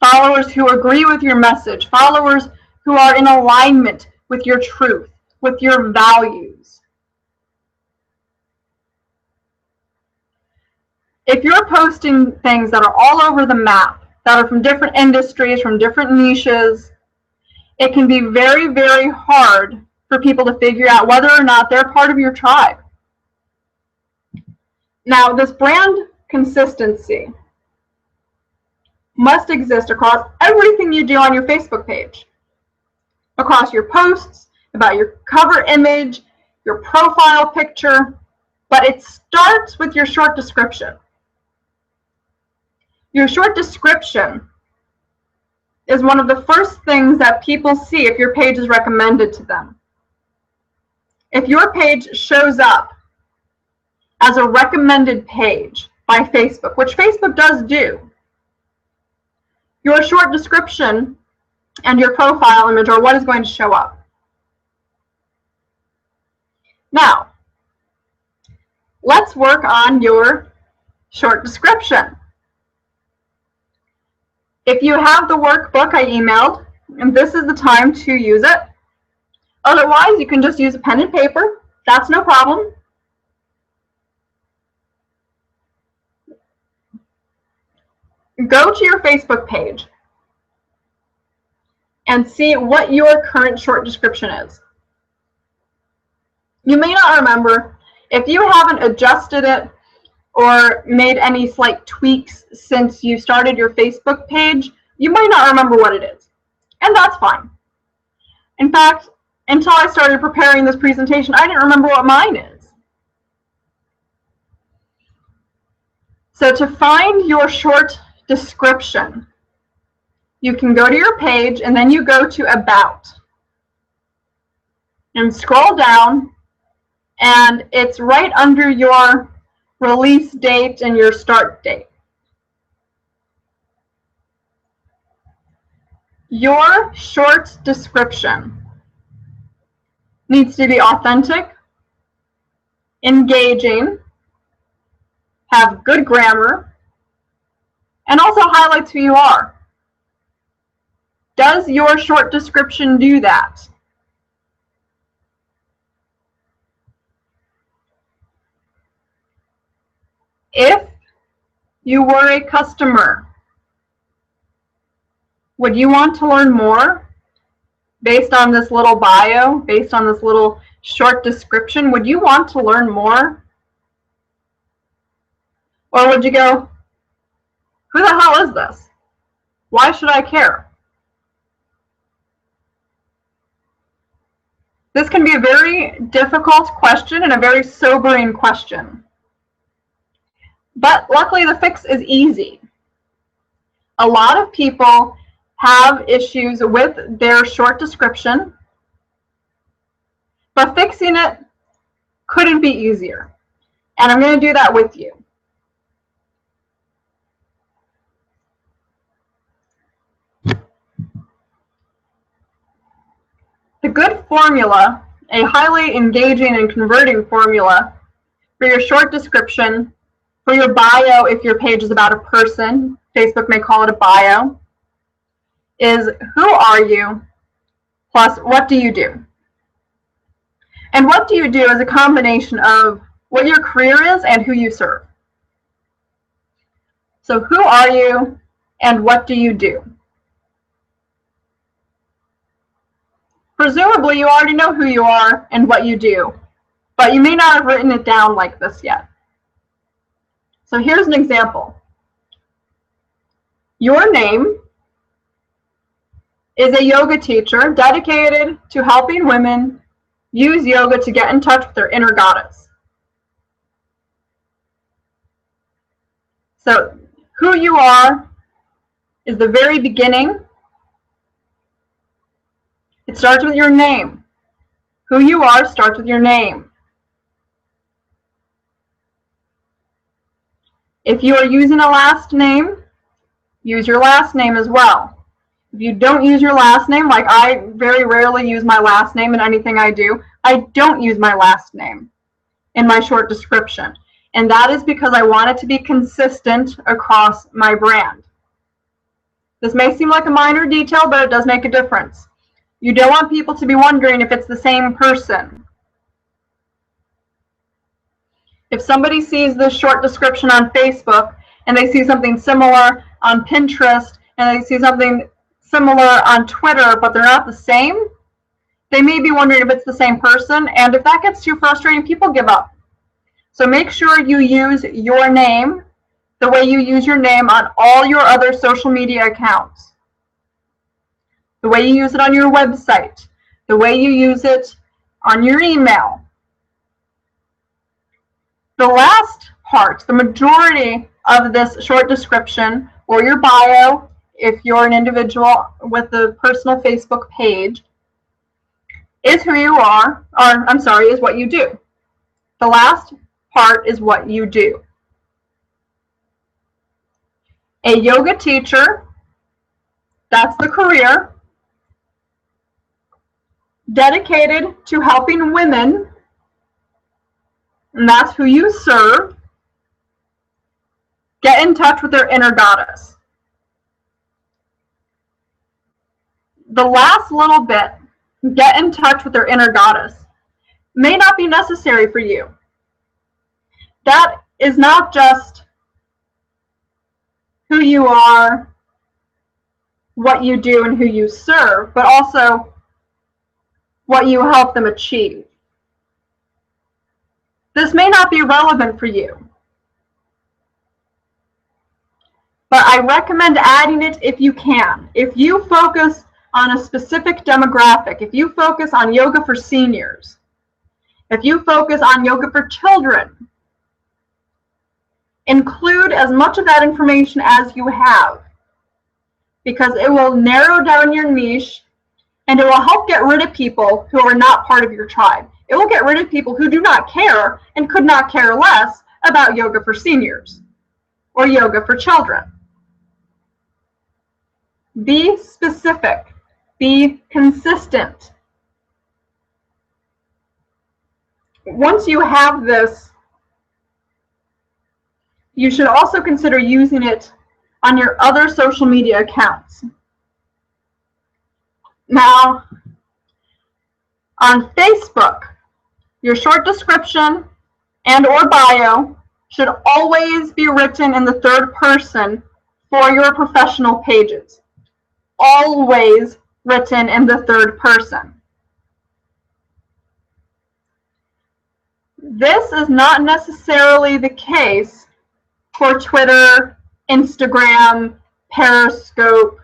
Speaker 1: followers who agree with your message, followers who are in alignment with your truth, with your values. If you're posting things that are all over the map, that are from different industries, from different niches, it can be very, very hard for people to figure out whether or not they're part of your tribe. Now, this brand consistency must exist across everything you do on your Facebook page, across your posts, about your cover image, your profile picture, but it starts with your short description. Your short description is one of the first things that people see if your page is recommended to them. If your page shows up as a recommended page by Facebook, which Facebook does do, your short description and your profile image are what is going to show up. Now, let's work on your short description. If you have the workbook I emailed, and this is the time to use it. Otherwise, you can just use a pen and paper. That's no problem. Go to your Facebook page and see what your current short description is. You may not remember. If you haven't adjusted it or made any slight tweaks since you started your Facebook page, you might not remember what it is. And that's fine. In fact, until I started preparing this presentation, I didn't remember what mine is. So to find your short description, you can go to your page and then you go to About and scroll down, and it's right under your release date and your start date. Your short description needs to be authentic, engaging, have good grammar, and also highlights who you are. Does your short description do that? If you were a customer, would you want to learn more based on this little bio, based on this little short description? Would you want to learn more? Or would you go, who the hell is this? Why should I care? This can be a very difficult question and a very sobering question. But luckily, the fix is easy. A lot of people have issues with their short description, but fixing it couldn't be easier. And I'm going to do that with you. The good formula, a highly engaging and converting formula for your short description, for your bio, if your page is about a person, Facebook may call it a bio, is who are you plus what do you do? And what do you do is a combination of what your career is and who you serve. So who are you and what do you do? Presumably, you already know who you are and what you do, but you may not have written it down like this yet. So here's an example. Your name is a yoga teacher dedicated to helping women use yoga to get in touch with their inner goddess. So who you are is the very beginning. It starts with your name. Who you are starts with your name. If you are using a last name, use your last name as well. If you don't use your last name, like I very rarely use my last name in anything I do, I don't use my last name in my short description. And that is because I want it to be consistent across my brand. This may seem like a minor detail, but it does make a difference. You don't want people to be wondering if it's the same person. If somebody sees this short description on Facebook and they see something similar on Pinterest and they see something similar on Twitter, but they're not the same, they may be wondering if it's the same person. And if that gets too frustrating, people give up. So make sure you use your name the way you use your name on all your other social media accounts. The way you use it on your website, the way you use it on your email. The last part, the majority of this short description or your bio, if you're an individual with a personal Facebook page, is who you are, or I'm sorry, is what you do. The last part is what you do. A yoga teacher, that's the career, dedicated to helping women, and that's who you serve, get in touch with their inner goddess. The last little bit, get in touch with their inner goddess, may not be necessary for you. That is not just who you are, what you do, and who you serve, but also what you help them achieve. This may not be relevant for you, but I recommend adding it if you can. If you focus on a specific demographic, if you focus on yoga for seniors, if you focus on yoga for children, include as much of that information as you have, because it will narrow down your niche and it will help get rid of people who are not part of your tribe. It will get rid of people who do not care and could not care less about yoga for seniors or yoga for children. Be specific. Be consistent. Once you have this, you should also consider using it on your other social media accounts. Now, on Facebook, your short description and or bio should always be written in the third person for your professional pages. Always written in the third person. This is not necessarily the case for Twitter, Instagram, Periscope,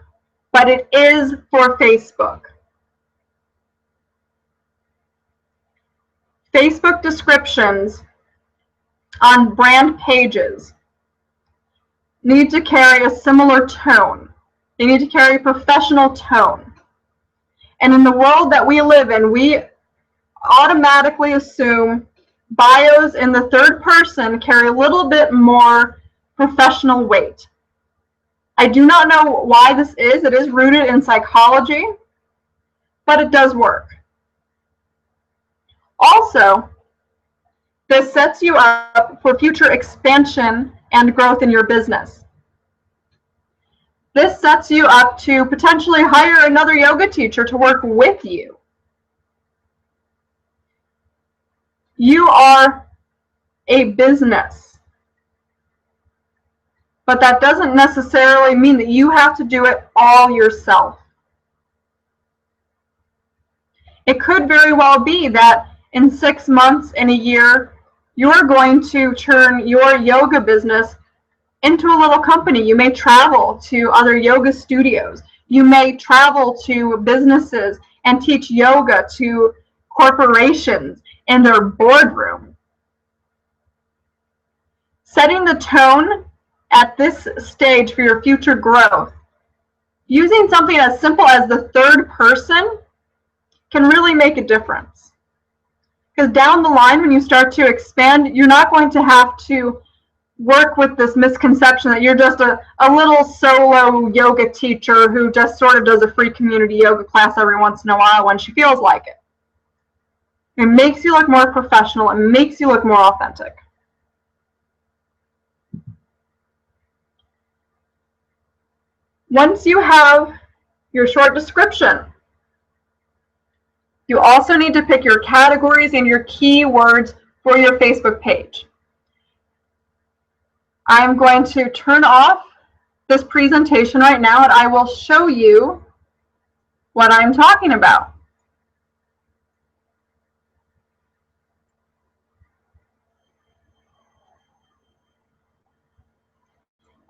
Speaker 1: but it is for Facebook. Facebook descriptions on brand pages need to carry a similar tone. They need to carry a professional tone. And in the world that we live in, we automatically assume bios in the third person carry a little bit more professional weight. I do not know why this is. It is rooted in psychology, but it does work. Also, this sets you up for future expansion and growth in your business. This sets you up to potentially hire another yoga teacher to work with you. You are a business, but that doesn't necessarily mean that you have to do it all yourself. It could very well be that in 6 months, in a year, you're going to turn your yoga business into a little company. You may travel to other yoga studios. You may travel to businesses and teach yoga to corporations in their boardroom. Setting the tone at this stage for your future growth, using something as simple as the third person can really make a difference. Because down the line, when you start to expand, you're not going to have to work with this misconception that you're just a little solo yoga teacher who just sort of does a free community yoga class every once in a while when she feels like it. It makes you look more professional. It makes you look more authentic. Once you have your short description, you also need to pick your categories and your keywords for your Facebook page. I'm going to turn off this presentation right now, and I will show you what I'm talking about.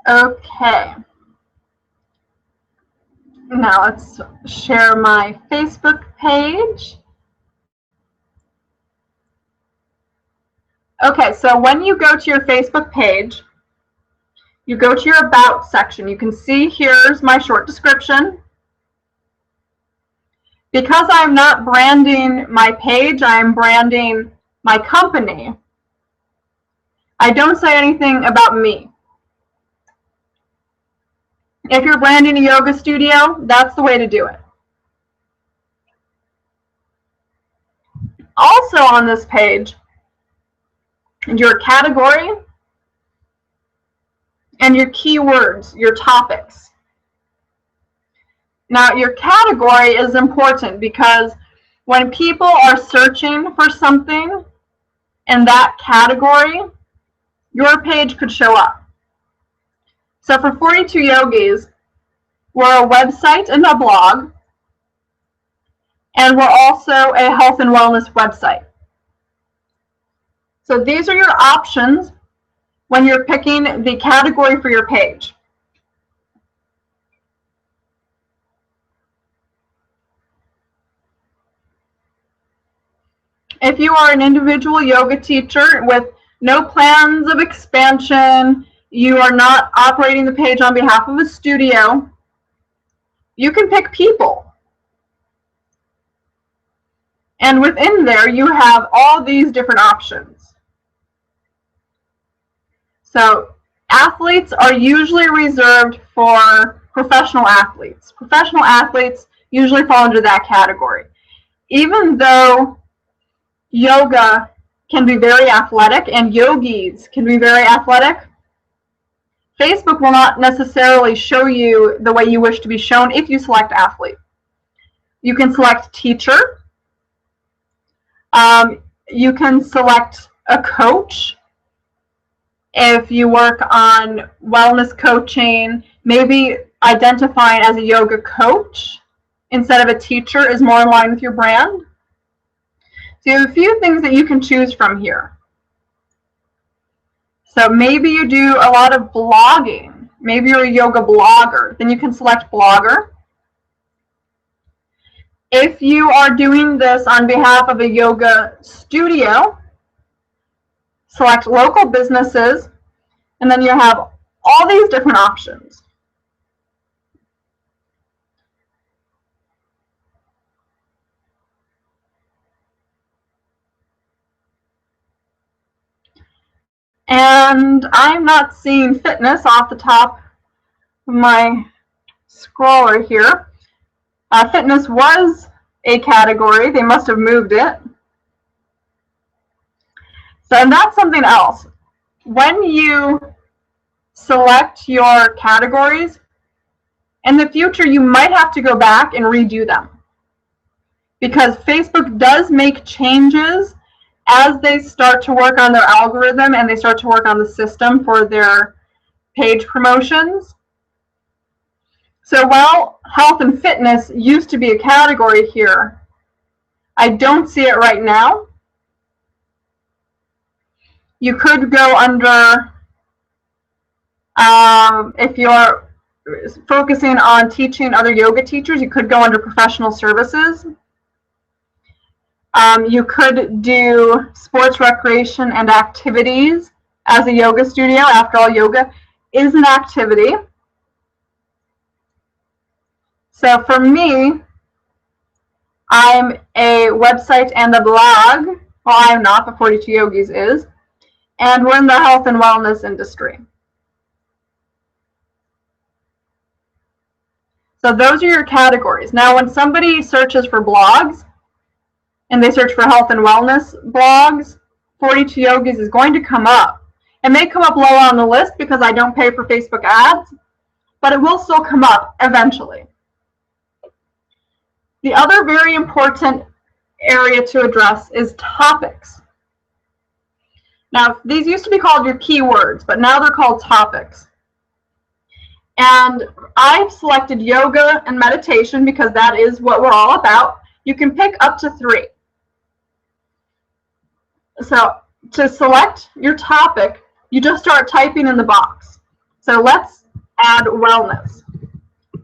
Speaker 1: Okay. Now let's share my Facebook page. Okay, so when you go to your Facebook page, you go to your About section. You can see here's my short description. Because I'm not branding my page, I'm branding my company. I don't say anything about me. If you're branding a yoga studio, that's the way to do it. Also on this page, your category and your keywords, your topics. Now, your category is important because when people are searching for something in that category, your page could show up. So for 42 Yogis, we're a website and a blog, and we're also a health and wellness website. So these are your options when you're picking the category for your page. If you are an individual yoga teacher with no plans of expansion, you are not operating the page on behalf of a studio, you can pick people. And within there, you have all these different options. So athletes are usually reserved for professional athletes. Professional athletes usually fall under that category. Even though yoga can be very athletic and yogis can be very athletic, Facebook will not necessarily show you the way you wish to be shown if you select athlete. You can select teacher. You can select a coach. If you work on wellness coaching, maybe identifying as a yoga coach instead of a teacher is more in line with your brand. So you have a few things that you can choose from here. So maybe you do a lot of blogging. Maybe you're a yoga blogger. Then you can select blogger. If you are doing this on behalf of a yoga studio, select local businesses, and then you have all these different options. And I'm not seeing fitness off the top of my scroller here. Fitness was a category. They must have moved it. So that's something else. When you select your categories, in the future you might have to go back and redo them, because Facebook does make changes as they start to work on their algorithm and they start to work on the system for their page promotions. So while health and fitness used to be a category here, I don't see it right now. You could go under, if you're focusing on teaching other yoga teachers, you could go under professional services. You could do sports, recreation, and activities as a yoga studio. After all, yoga is an activity. So for me, I'm a website and a blog. Well, I'm not, but 42 Yogis is. And we're in the health and wellness industry. So those are your categories. Now, when somebody searches for blogs, and they search for health and wellness blogs, 42 Yogis is going to come up. It may come up lower on the list because I don't pay for Facebook ads, but it will still come up eventually. The other very important area to address is topics. Now, these used to be called your keywords, but now they're called topics. And I've selected yoga and meditation because that is what we're all about. You can pick up to 3. So to select your topic, you just start typing in the box. So let's add wellness.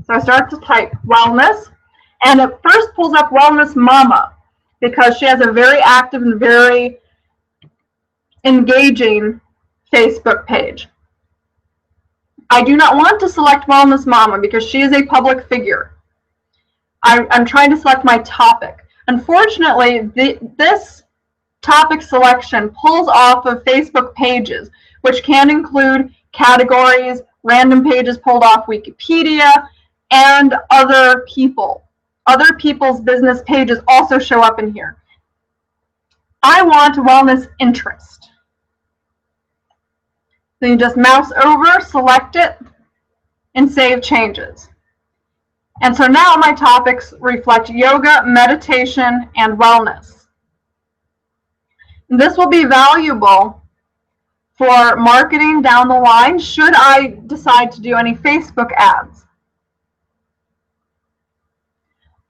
Speaker 1: So I start to type wellness, and it first pulls up Wellness Mama because she has a very active and very engaging Facebook page. I do not want to select Wellness Mama because she is a public figure. I'm trying to select my topic. Unfortunately, this topic selection pulls off of Facebook pages, which can include categories, random pages pulled off Wikipedia, and other people. Other people's business pages also show up in here. I want wellness interest. Then you just mouse over, select it, and save changes. And so now my topics reflect yoga, meditation, and wellness. This will be valuable for marketing down the line should I decide to do any Facebook ads.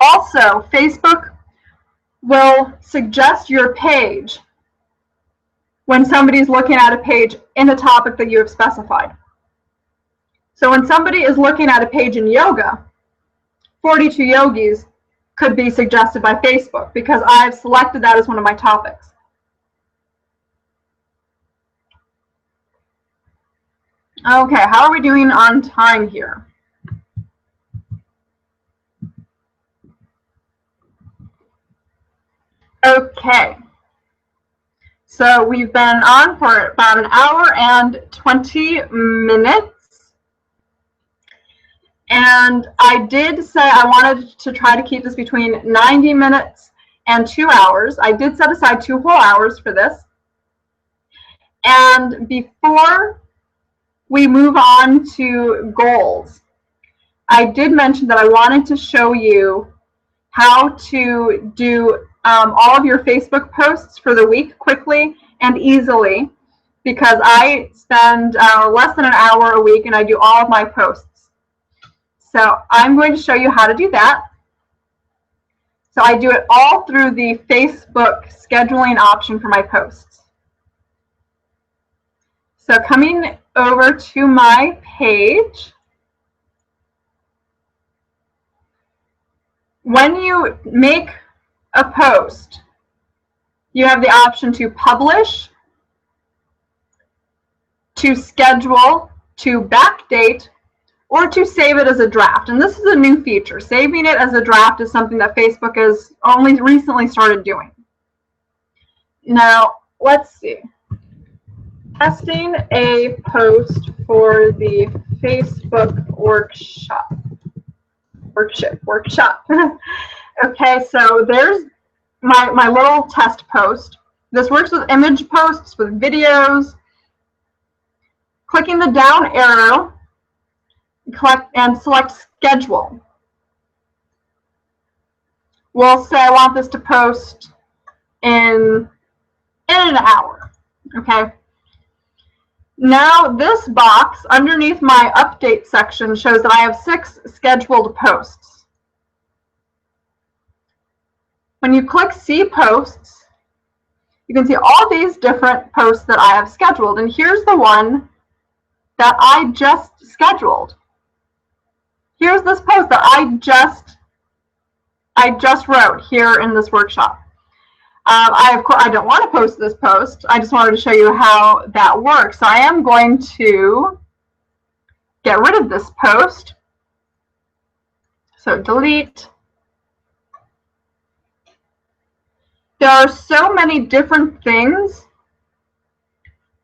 Speaker 1: Also, Facebook will suggest your page when somebody's looking at a page in a topic that you have specified. So when somebody is looking at a page in yoga, 42 Yogis could be suggested by Facebook because I've selected that as one of my topics. Okay, how are we doing on time here? Okay, so we've been on for about an hour and 20 minutes. And I did say I wanted to try to keep this between 90 minutes and 2 hours. I did set aside 2 whole hours for this. And before we move on to goals, I did mention that I wanted to show you how to do all of your Facebook posts for the week quickly and easily, because I spend less than an hour a week and I do all of my posts. So I'm going to show you how to do that. So I do it all through the Facebook scheduling option for my posts. So coming over to my page, when you make a post, you have the option to publish, to schedule, to backdate, or to save it as a draft. And this is a new feature. Saving it as a draft is something that Facebook has only recently started doing. Now, let's see. Testing a post for the Facebook workshop. Okay, so there's my little test post. This works with image posts, with videos. Clicking the down arrow, and select schedule. We'll say I want this to post in an hour. Okay. Now this box underneath my update section shows that I have 6 scheduled posts. When you click See Posts, you can see all these different posts that I have scheduled. And here's the one that I just scheduled. Here's this post that I just wrote here in this workshop. I don't want to post this post. I just wanted to show you how that works. So I am going to get rid of this post. So delete. There are so many different things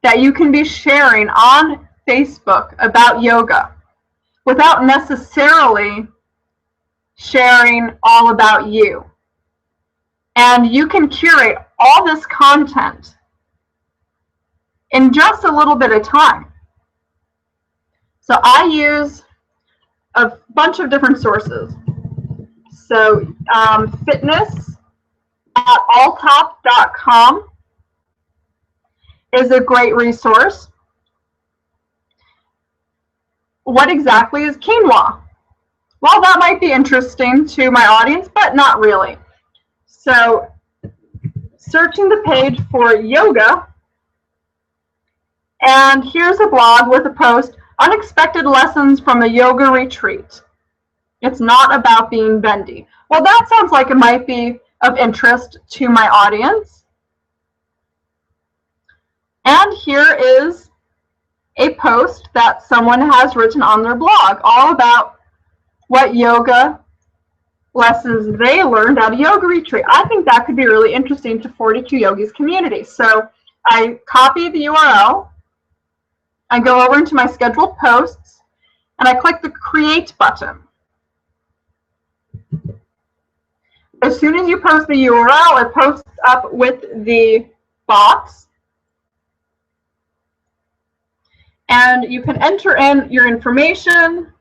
Speaker 1: that you can be sharing on Facebook about yoga without necessarily sharing all about you. And you can curate all this content in just a little bit of time. So I use a bunch of different sources. So fitness at alltop.com is a great resource. What exactly is quinoa? Well, that might be interesting to my audience, but not really. So searching the page for yoga, and here's a blog with a post, Unexpected Lessons from a Yoga Retreat. It's not about being bendy. Well, that sounds like it might be of interest to my audience. And here is a post that someone has written on their blog all about what yoga lessons they learned at a yoga retreat. I think that could be really interesting to 42 Yogis community. So I copy the URL, I go over into my scheduled posts, and I click the Create button. As soon as you post the URL, it posts up with the box. And you can enter in your information,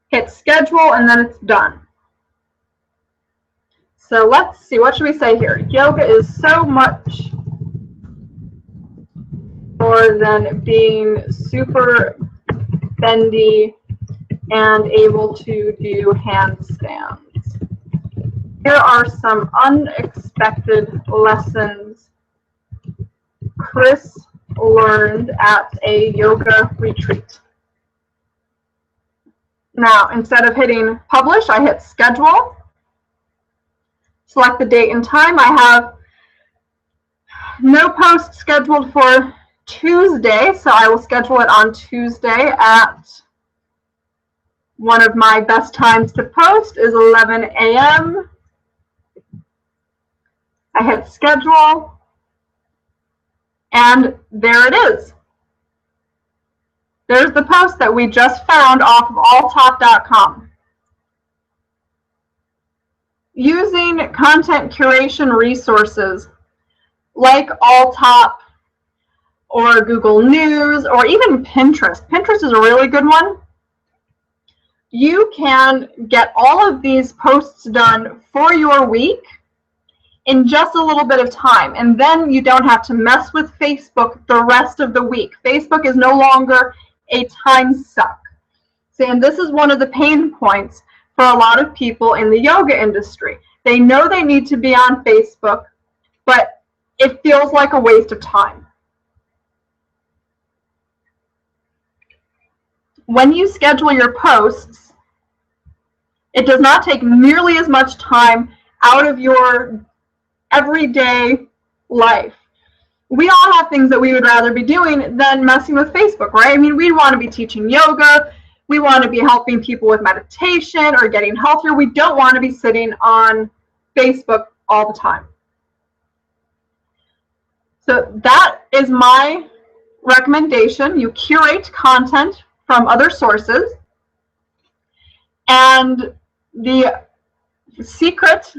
Speaker 1: hit schedule, and then it's done. So let's see, what should we say here? Yoga is so much more than being super bendy and able to do handstands. Here are some unexpected lessons Chris learned at a yoga retreat. Now, instead of hitting publish, I hit schedule. Select the date and time. I have no post scheduled for Tuesday, so I will schedule it on Tuesday at one of my best times to post is 11 a.m. I hit schedule, and there it is. There's the post that we just found off of alltop.com. Using content curation resources like Alltop or Google News or even Pinterest. Pinterest is a really good one. You can get all of these posts done for your week in just a little bit of time, and then you don't have to mess with Facebook the rest of the week. Facebook is no longer a time suck. See, and this is one of the pain points for a lot of people in the yoga industry. They know they need to be on Facebook, but it feels like a waste of time. When you schedule your posts, it does not take nearly as much time out of your everyday life. We all have things that we would rather be doing than messing with Facebook, right? I mean, we want to be teaching yoga. We want to be helping people with meditation or getting healthier. We don't want to be sitting on Facebook all the time. So that is my recommendation. You curate content from other sources. And the secret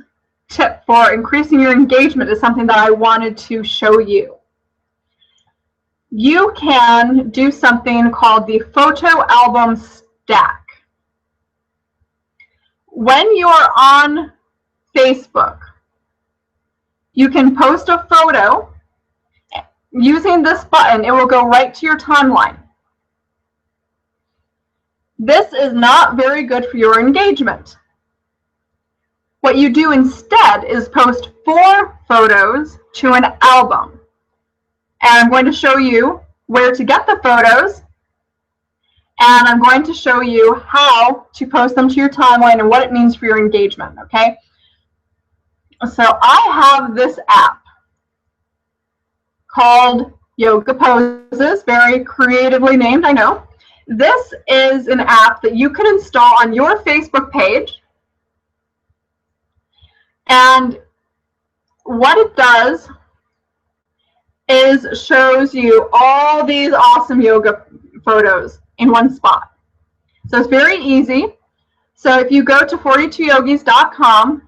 Speaker 1: tip for increasing your engagement is something that I wanted to show you. You can do something called the photo album stack. When you're on Facebook, you can post a photo using this button. It will go right to your timeline. This is not very good for your engagement. What you do instead is post 4 photos to an album. And I'm going to show you where to get the photos, and I'm going to show you how to post them to your timeline and what it means for your engagement, okay? So I have this app called Yoga Poses, very creatively named, I know. This is an app that you can install on your Facebook page, and what it does is shows you all these awesome yoga photos in one spot. So it's very easy. So if you go to 42yogis.com,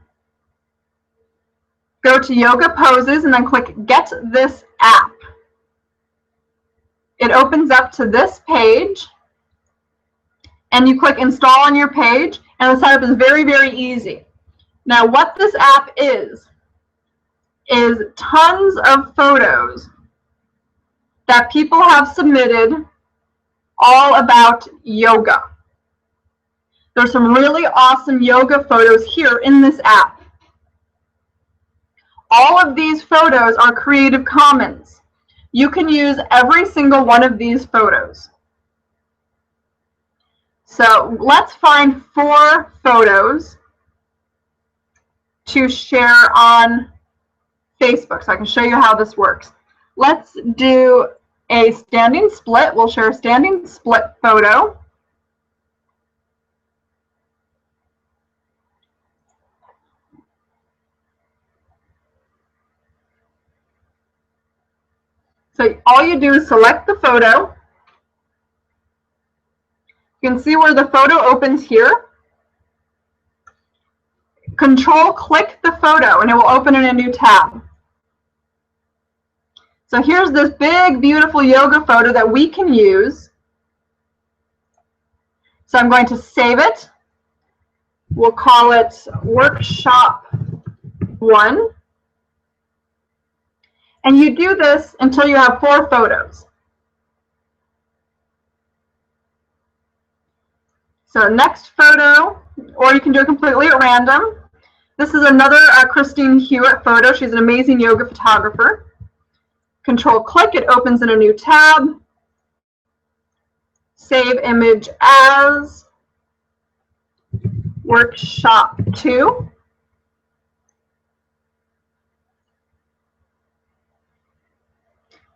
Speaker 1: go to Yoga Poses, and then click Get This App. It opens up to this page, and you click Install on your page, and the setup is very, very easy. Now, what this app is tons of photos that people have submitted all about yoga. There's some really awesome yoga photos here in this app. All of these photos are Creative Commons. You can use every single one of these photos. So let's find 4 photos to share on Facebook so I can show you how this works. Let's do a standing split. We'll share a standing split photo. So all you do is select the photo. You can see where the photo opens here. Control-click the photo, and it will open in a new tab. So here's this big, beautiful yoga photo that we can use. So I'm going to save it. We'll call it Workshop 1. And you do this until you have 4 photos. So next photo, or you can do it completely at random. This is another Christine Hewitt photo. She's an amazing yoga photographer. Control-click, it opens in a new tab. Save image as Workshop 2.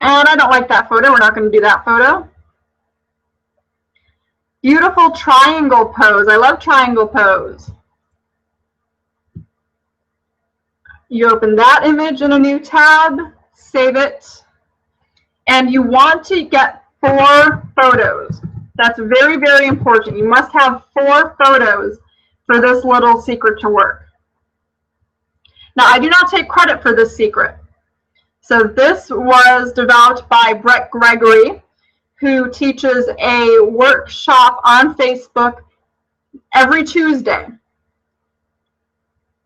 Speaker 1: And I don't like that photo. We're not going to do that photo. Beautiful triangle pose. I love triangle pose. You open that image in a new tab, save it, and you want to get 4 photos. That's very, very important. You must have 4 photos for this little secret to work. Now, I do not take credit for this secret. So this was developed by Brett Gregory, who teaches a workshop on Facebook every Tuesday.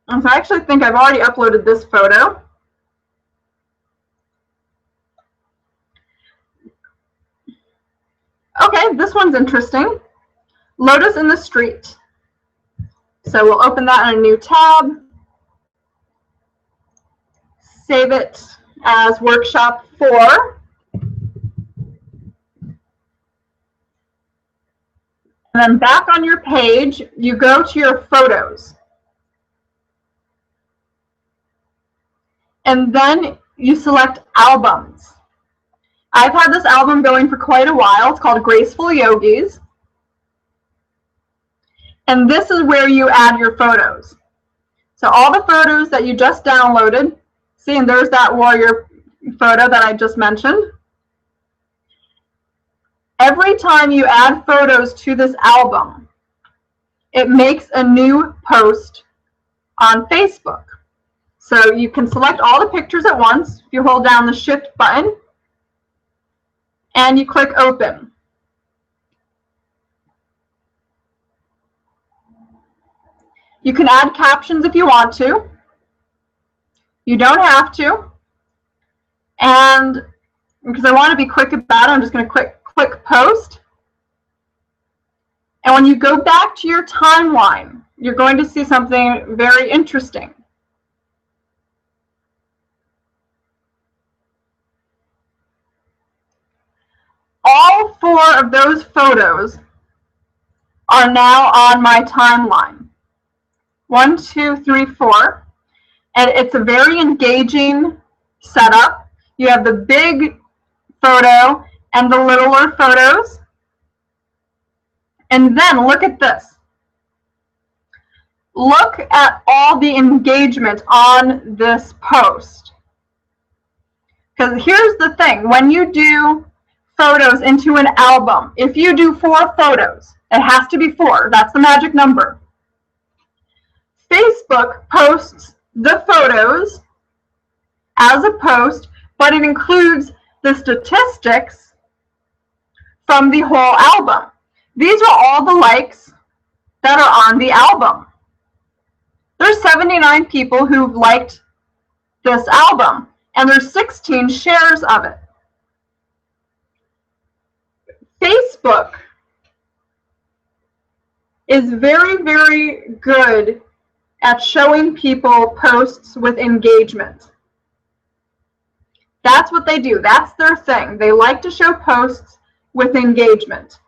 Speaker 1: And so I actually think I've already uploaded this photo. Okay, this one's interesting. Lotus in the street. So we'll open that in a new tab. Save it as Workshop 4. And then back on your page, you go to your photos. And then you select albums. I've had this album going for quite a while. It's called Graceful Yogis. And this is where you add your photos. So all the photos that you just downloaded, see, and there's that warrior photo that I just mentioned. Every time you add photos to this album, it makes a new post on Facebook. So you can select all the pictures at once. If you hold down the Shift button and you click Open. You can add captions if you want to. You don't have to. And because I want to be quick about it, I'm just going to click Post. And when you go back to your timeline, you're going to see something very interesting. All 4 of those photos are now on my timeline. 1, 2, 3, 4. And it's a very engaging setup. You have the big photo and the littler photos. And then look at this. Look at all the engagement on this post. Because here's the thing, when you do photos into an album, if you do 4 photos, it has to be 4, that's the magic number. Facebook posts the photos as a post, but it includes the statistics from the whole album. These are all the likes that are on the album. There's 79 people who've liked this album, and there's 16 shares of it. Facebook is very, very good at showing people posts with engagement. That's what they do. That's their thing. They like to show posts with engagement.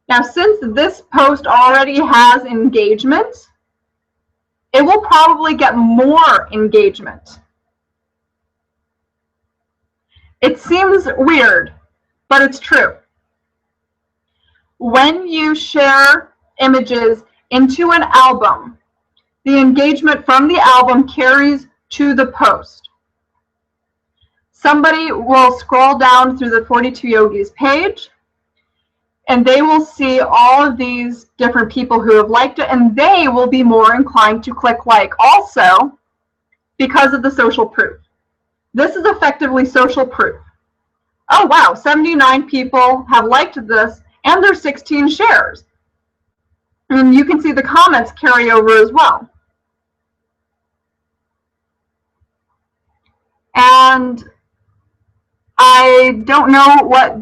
Speaker 1: Now, since this post already has engagement, it will probably get more engagement. It seems weird, but it's true. When you share images into an album, the engagement from the album carries to the post. Somebody will scroll down through the 42 Yogis page, and they will see all of these different people who have liked it, and they will be more inclined to click like also because of the social proof. This is effectively social proof. Oh wow, 79 people have liked this, and there's 16 shares. And you can see the comments carry over as well. And I don't know what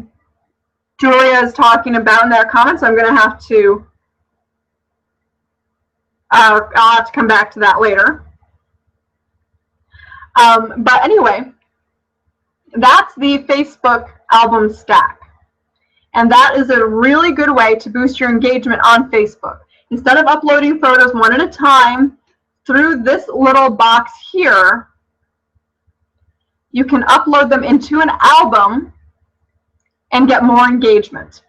Speaker 1: Julia is talking about in that comment, so I'm going to have to, I'll have to come back to that later. But anyway, that's the Facebook album stack. And that is a really good way to boost your engagement on Facebook. Instead of uploading photos one at a time through this little box here, you can upload them into an album and get more engagement.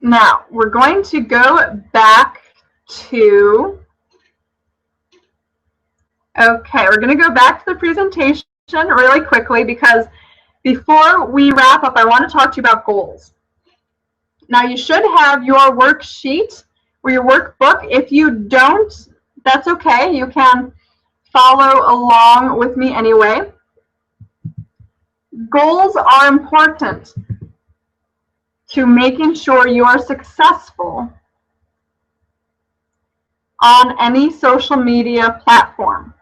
Speaker 1: Now, we're going to go back to, okay, we're going to go back to the presentation really quickly, because before we wrap up, I want to talk to you about goals. Now, you should have your worksheet or your workbook. If you don't, that's okay. You can follow along with me anyway. Goals are important to making sure you are successful on any social media platform.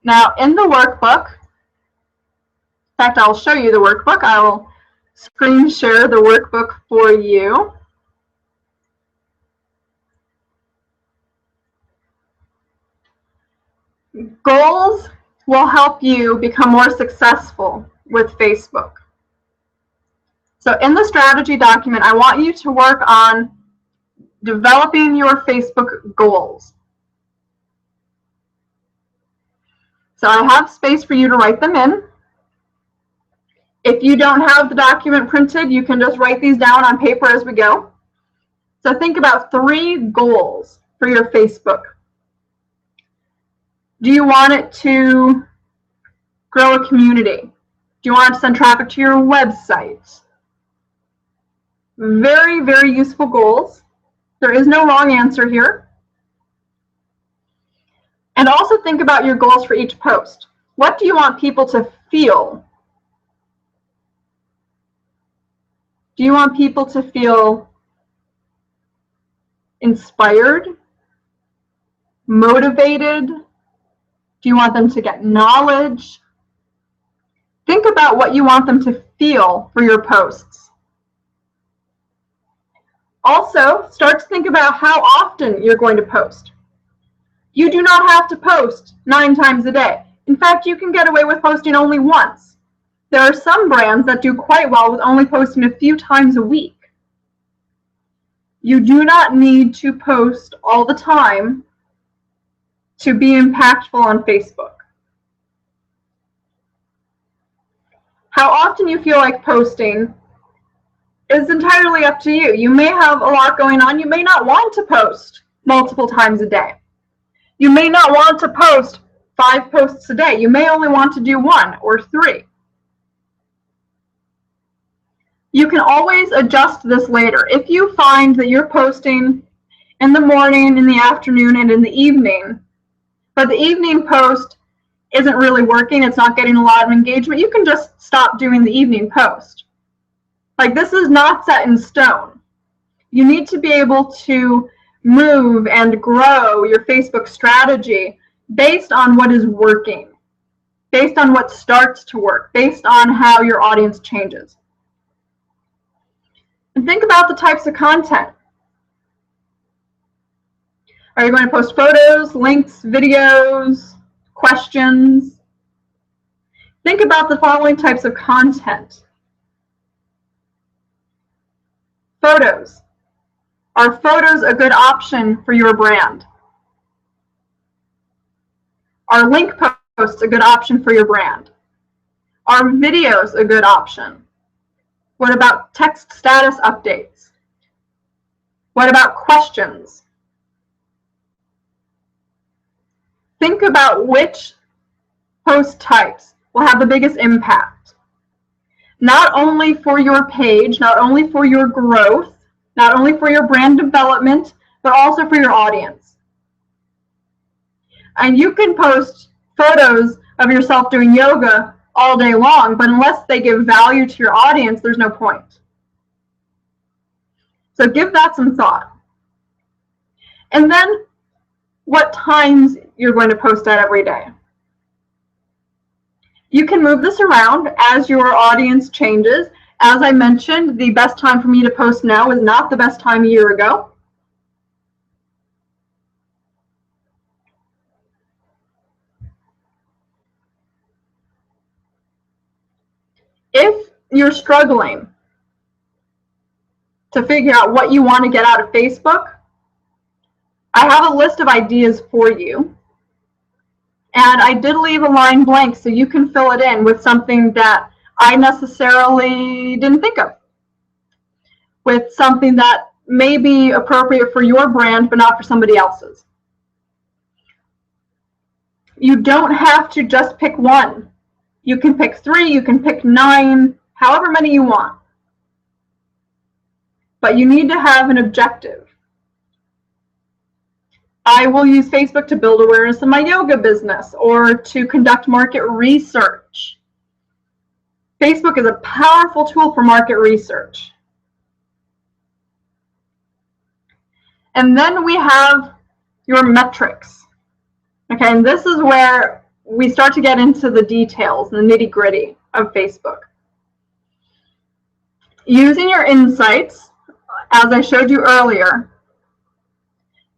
Speaker 1: Now, in the workbook, in fact, I'll show you the workbook. I will screen share the workbook for you. Goals will help you become more successful with Facebook. So in the strategy document, I want you to work on developing your Facebook goals. So I have space for you to write them in. If you don't have the document printed, you can just write these down on paper as we go. So think about 3 goals for your Facebook. Do you want it to grow a community? Do you want to send traffic to your website? Very, very useful goals. There is no wrong answer here. And also think about your goals for each post. What do you want people to feel? Do you want people to feel inspired, motivated? Do you want them to get knowledge? Think about what you want them to feel for your posts. Also, start to think about how often you're going to post. You do not have to post 9 times a day. In fact, you can get away with posting only once. There are some brands that do quite well with only posting a few times a week. You do not need to post all the time to be impactful on Facebook. How often you feel like posting is entirely up to you. You may have a lot going on. You may not want to post multiple times a day. You may not want to post 5 posts a day. You may only want to do 1 or 3. You can always adjust this later. If you find that you're posting in the morning, in the afternoon, and in the evening, but the evening post isn't really working, it's not getting a lot of engagement, you can just stop doing the evening post. Like, this is not set in stone. You need to be able to move and grow your Facebook strategy based on what is working, based on what starts to work, based on how your audience changes. And think about the types of content. Are you going to post photos, links, videos, questions? Think about the following types of content. Photos. Are photos a good option for your brand? Are link posts a good option for your brand? Are videos a good option? What about text status updates? What about questions? Think about which post types will have the biggest impact, not only for your page, not only for your growth, not only for your brand development, but also for your audience. And you can post photos of yourself doing yoga all day long, but unless they give value to your audience, there's no point. So give that some thought. And then what times you're going to post at every day. You can move this around as your audience changes. As I mentioned, the best time for me to post now is not the best time a year ago. If you're struggling to figure out what you want to get out of Facebook, I have a list of ideas for you. And I did leave a line blank so you can fill it in with something that I necessarily didn't think of, with something that may be appropriate for your brand but not for somebody else's. You don't have to just pick one. You can pick 3, you can pick 9, however many you want. But you need to have an objective. I will use Facebook to build awareness in my yoga business or to conduct market research. Facebook is a powerful tool for market research. And then we have your metrics. Okay, and this is where we start to get into the details, the nitty-gritty of Facebook. Using your insights, as I showed you earlier,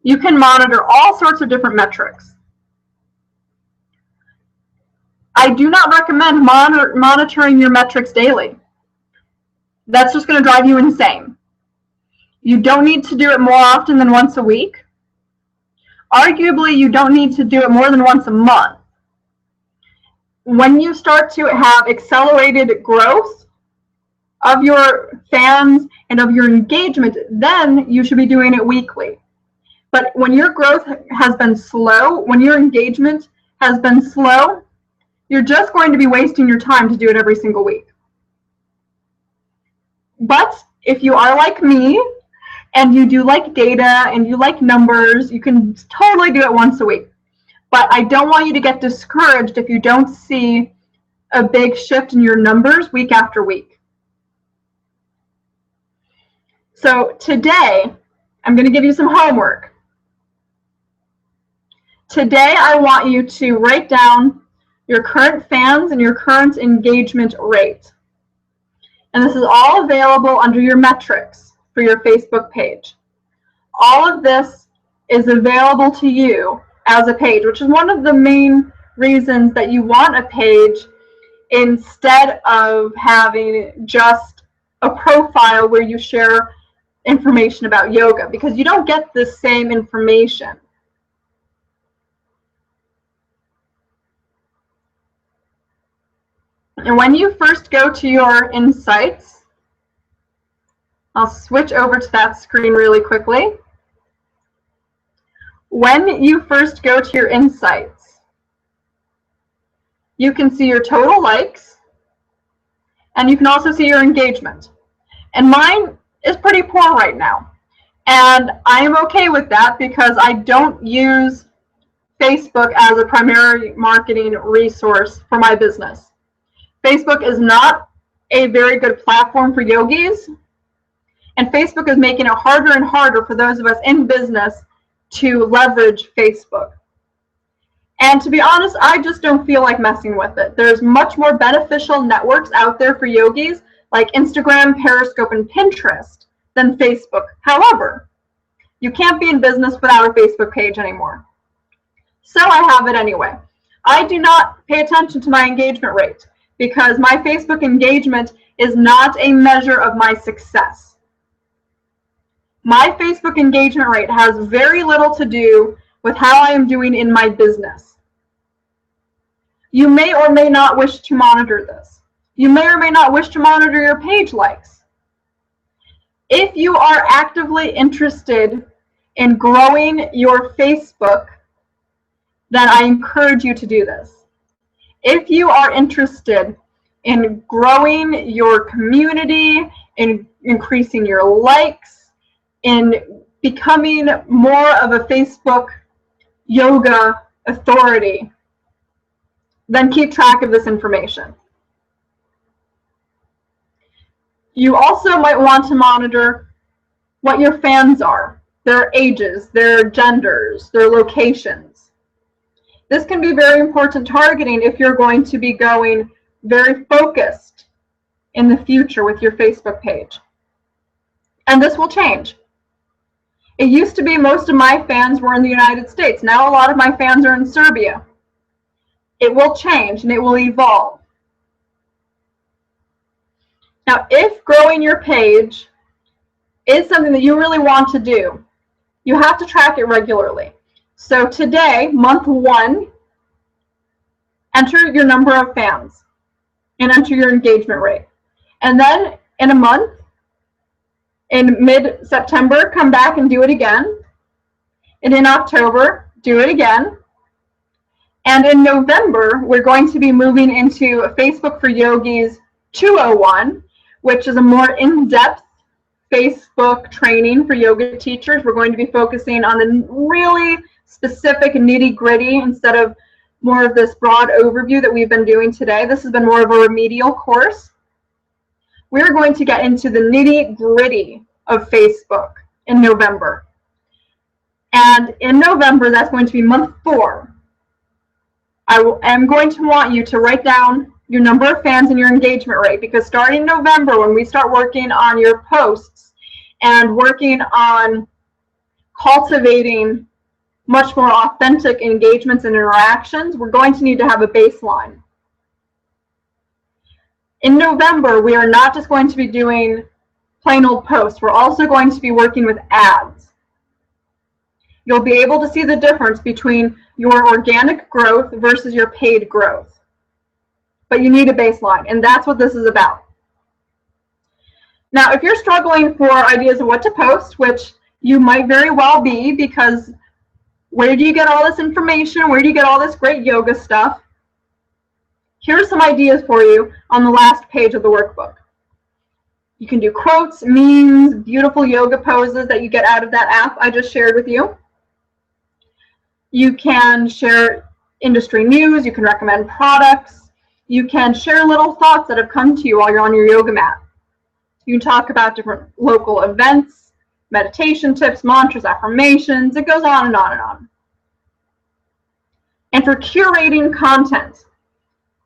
Speaker 1: you can monitor all sorts of different metrics. I do not recommend monitoring your metrics daily. That's just going to drive you insane. You don't need to do it more often than once a week. Arguably, you don't need to do it more than once a month. When you start to have accelerated growth of your fans and of your engagement, then you should be doing it weekly. But when your growth has been slow, when your engagement has been slow, you're just going to be wasting your time to do it every single week. But if you are like me, and you do like data, and you like numbers, you can totally do it once a week. But I don't want you to get discouraged if you don't see a big shift in your numbers week after week. So today, I'm going to give you some homework. Today, I want you to write down your current fans and your current engagement rate. And this is all available under your metrics. for your Facebook page. All of this is available to you as a page, which is one of the main reasons that you want a page instead of having just a profile where you share information about yoga, because you don't get the same information. And when you first go to your insights, I'll switch over to that screen really quickly. When you first go to your insights, you can see your total likes, and you can also see your engagement. And mine is pretty poor right now. And I am okay with that because I don't use Facebook as a primary marketing resource for my business. Facebook is not a very good platform for yogis, and Facebook is making it harder and harder for those of us in business to leverage Facebook. And to be honest, I just don't feel like messing with it. There's much more beneficial networks out there for yogis, like Instagram, Periscope, and Pinterest, than Facebook. However, you can't be in business without a Facebook page anymore. So I have it anyway. I do not pay attention to my engagement rate because my Facebook engagement is not a measure of my success. My Facebook engagement rate has very little to do with how I am doing in my business. You may or may not wish to monitor this. You may or may not wish to monitor your page likes. If you are actively interested in growing your Facebook, then I encourage you to do this. If you are interested in growing your community, in increasing your likes, in becoming more of a Facebook yoga authority, then keep track of this information. You also might want to monitor what your fans are, their ages, their genders, their locations. This can be very important targeting if you're going to be going very focused in the future with your Facebook page. And this will change. It used to be most of my fans were in the United States. Now a lot of my fans are in Serbia. It will change and it will evolve. Now, if growing your page is something that you really want to do, you have to track it regularly. So today, month 1, enter your number of fans and enter your engagement rate. And then in a month, in mid-September, come back and do it again. And in October, do it again. And in November, we're going to be moving into Facebook for Yogis 201, which is a more in-depth Facebook training for yoga teachers. We're going to be focusing on the really specific nitty-gritty instead of more of this broad overview that we've been doing today. This has been more of a remedial course. We're going to get into the nitty-gritty of Facebook in November. And in November, that's going to be month 4. I am going to want you to write down your number of fans and your engagement rate, because starting in November, when we start working on your posts and working on cultivating much more authentic engagements and interactions, we're going to need to have a baseline. In November, we are not just going to be doing plain old posts. We're also going to be working with ads. You'll be able to see the difference between your organic growth versus your paid growth. But you need a baseline, and that's what this is about. Now, if you're struggling for ideas of what to post, which you might very well be, because where do you get all this information? Where do you get all this great yoga stuff? Here are some ideas for you on the last page of the workbook. You can do quotes, memes, beautiful yoga poses that you get out of that app I just shared with you. You can share industry news. You can recommend products. You can share little thoughts that have come to you while you're on your yoga mat. You can talk about different local events, meditation tips, mantras, affirmations. It goes on and on and on. And for curating content,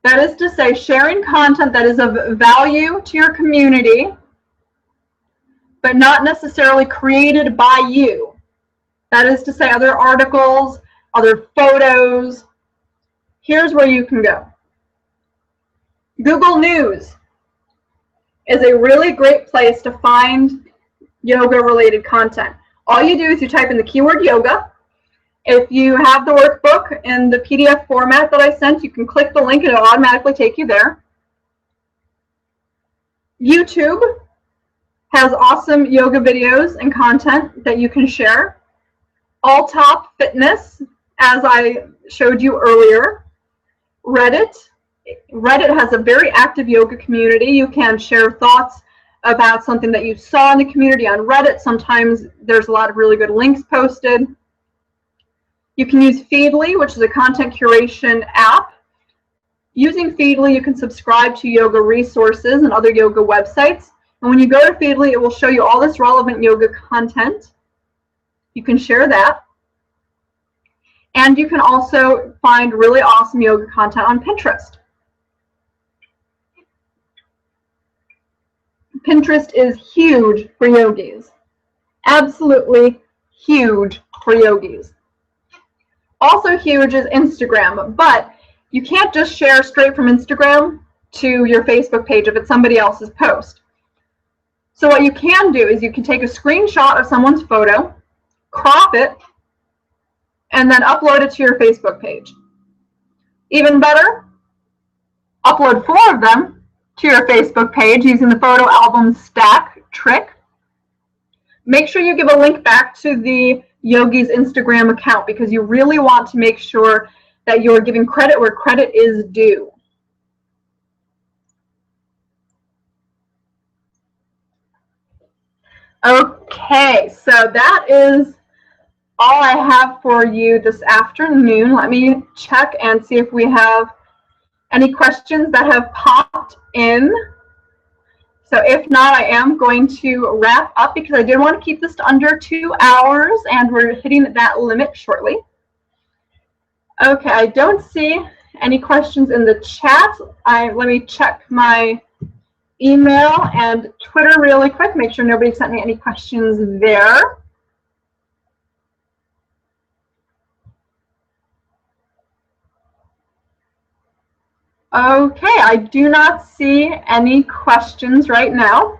Speaker 1: that is to say, sharing content that is of value to your community, but not necessarily created by you. That is to say, other articles, other photos. Here's where you can go. Google News is a really great place to find yoga-related content. All you do is you type in the keyword yoga. If you have the workbook in the PDF format that I sent, you can click the link and it'll automatically take you there. YouTube has awesome yoga videos and content that you can share. All Top Fitness, as I showed you earlier. Reddit has a very active yoga community. You can share thoughts about something that you saw in the community on Reddit. Sometimes there's a lot of really good links posted. You can use Feedly, which is a content curation app. Using Feedly, you can subscribe to yoga resources and other yoga websites. And when you go to Feedly, it will show you all this relevant yoga content. You can share that. And you can also find really awesome yoga content on Pinterest. Pinterest is huge for yogis. Absolutely huge for yogis. Also huge is Instagram, but you can't just share straight from Instagram to your Facebook page if it's somebody else's post. So what you can do is you can take a screenshot of someone's photo, crop it, and then upload it to your Facebook page. Even better, upload 4 of them to your Facebook page using the photo album stack trick. Make sure you give a link back to the Yogis Instagram account because you really want to make sure that you're giving credit where credit is due. Okay, so that is all I have for you this afternoon. Let me check and see if we have any questions that have popped in. So if not, I am going to wrap up because I did want to keep this to under 2 hours and we're hitting that limit shortly. Okay, I don't see any questions in the chat. Let me check my email and Twitter really quick, make sure nobody sent me any questions there. Okay, I do not see any questions right now.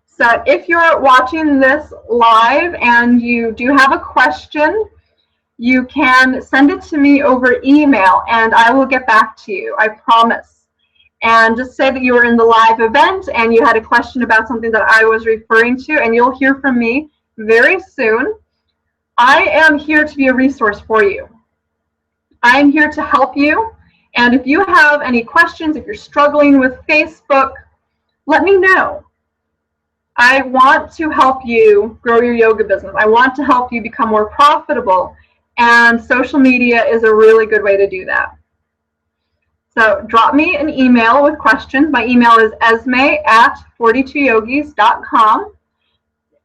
Speaker 1: So if you're watching this live and you do have a question, you can send it to me over email and I will get back to you, I promise. And just say that you were in the live event and you had a question about something that I was referring to, and you'll hear from me very soon. I am here to be a resource for you. I'm here to help you. And if you have any questions, if you're struggling with Facebook, let me know. I want to help you grow your yoga business. I want to help you become more profitable. And social media is a really good way to do that. So drop me an email with questions. My email is esme@42yogis.com.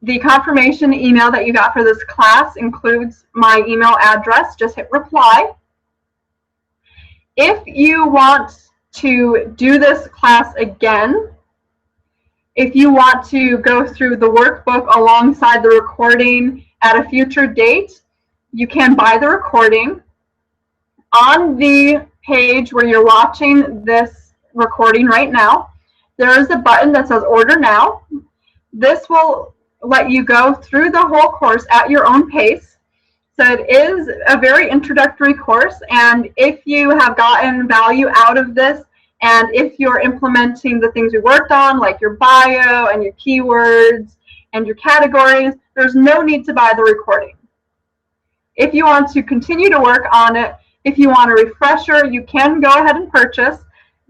Speaker 1: The confirmation email that you got for this class includes my email address. Just hit reply. If you want to do this class again, if you want to go through the workbook alongside the recording at a future date, you can buy the recording. On the page where you're watching this recording right now, there is a button that says Order Now. This will let you go through the whole course at your own pace. So it is a very introductory course, and if you have gotten value out of this, and if you're implementing the things we worked on, like your bio and your keywords and your categories, there's no need to buy the recording. If you want to continue to work on it, if you want a refresher, you can go ahead and purchase.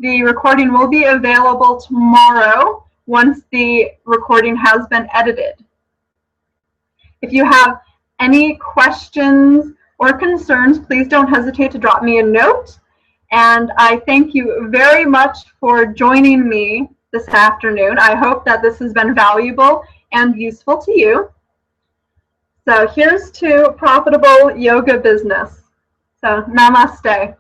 Speaker 1: The recording will be available tomorrow once the recording has been edited. If you have any questions or concerns, please don't hesitate to drop me a note. And I thank you very much for joining me this afternoon. I hope that this has been valuable and useful to you. So here's to profitable yoga business. So namaste.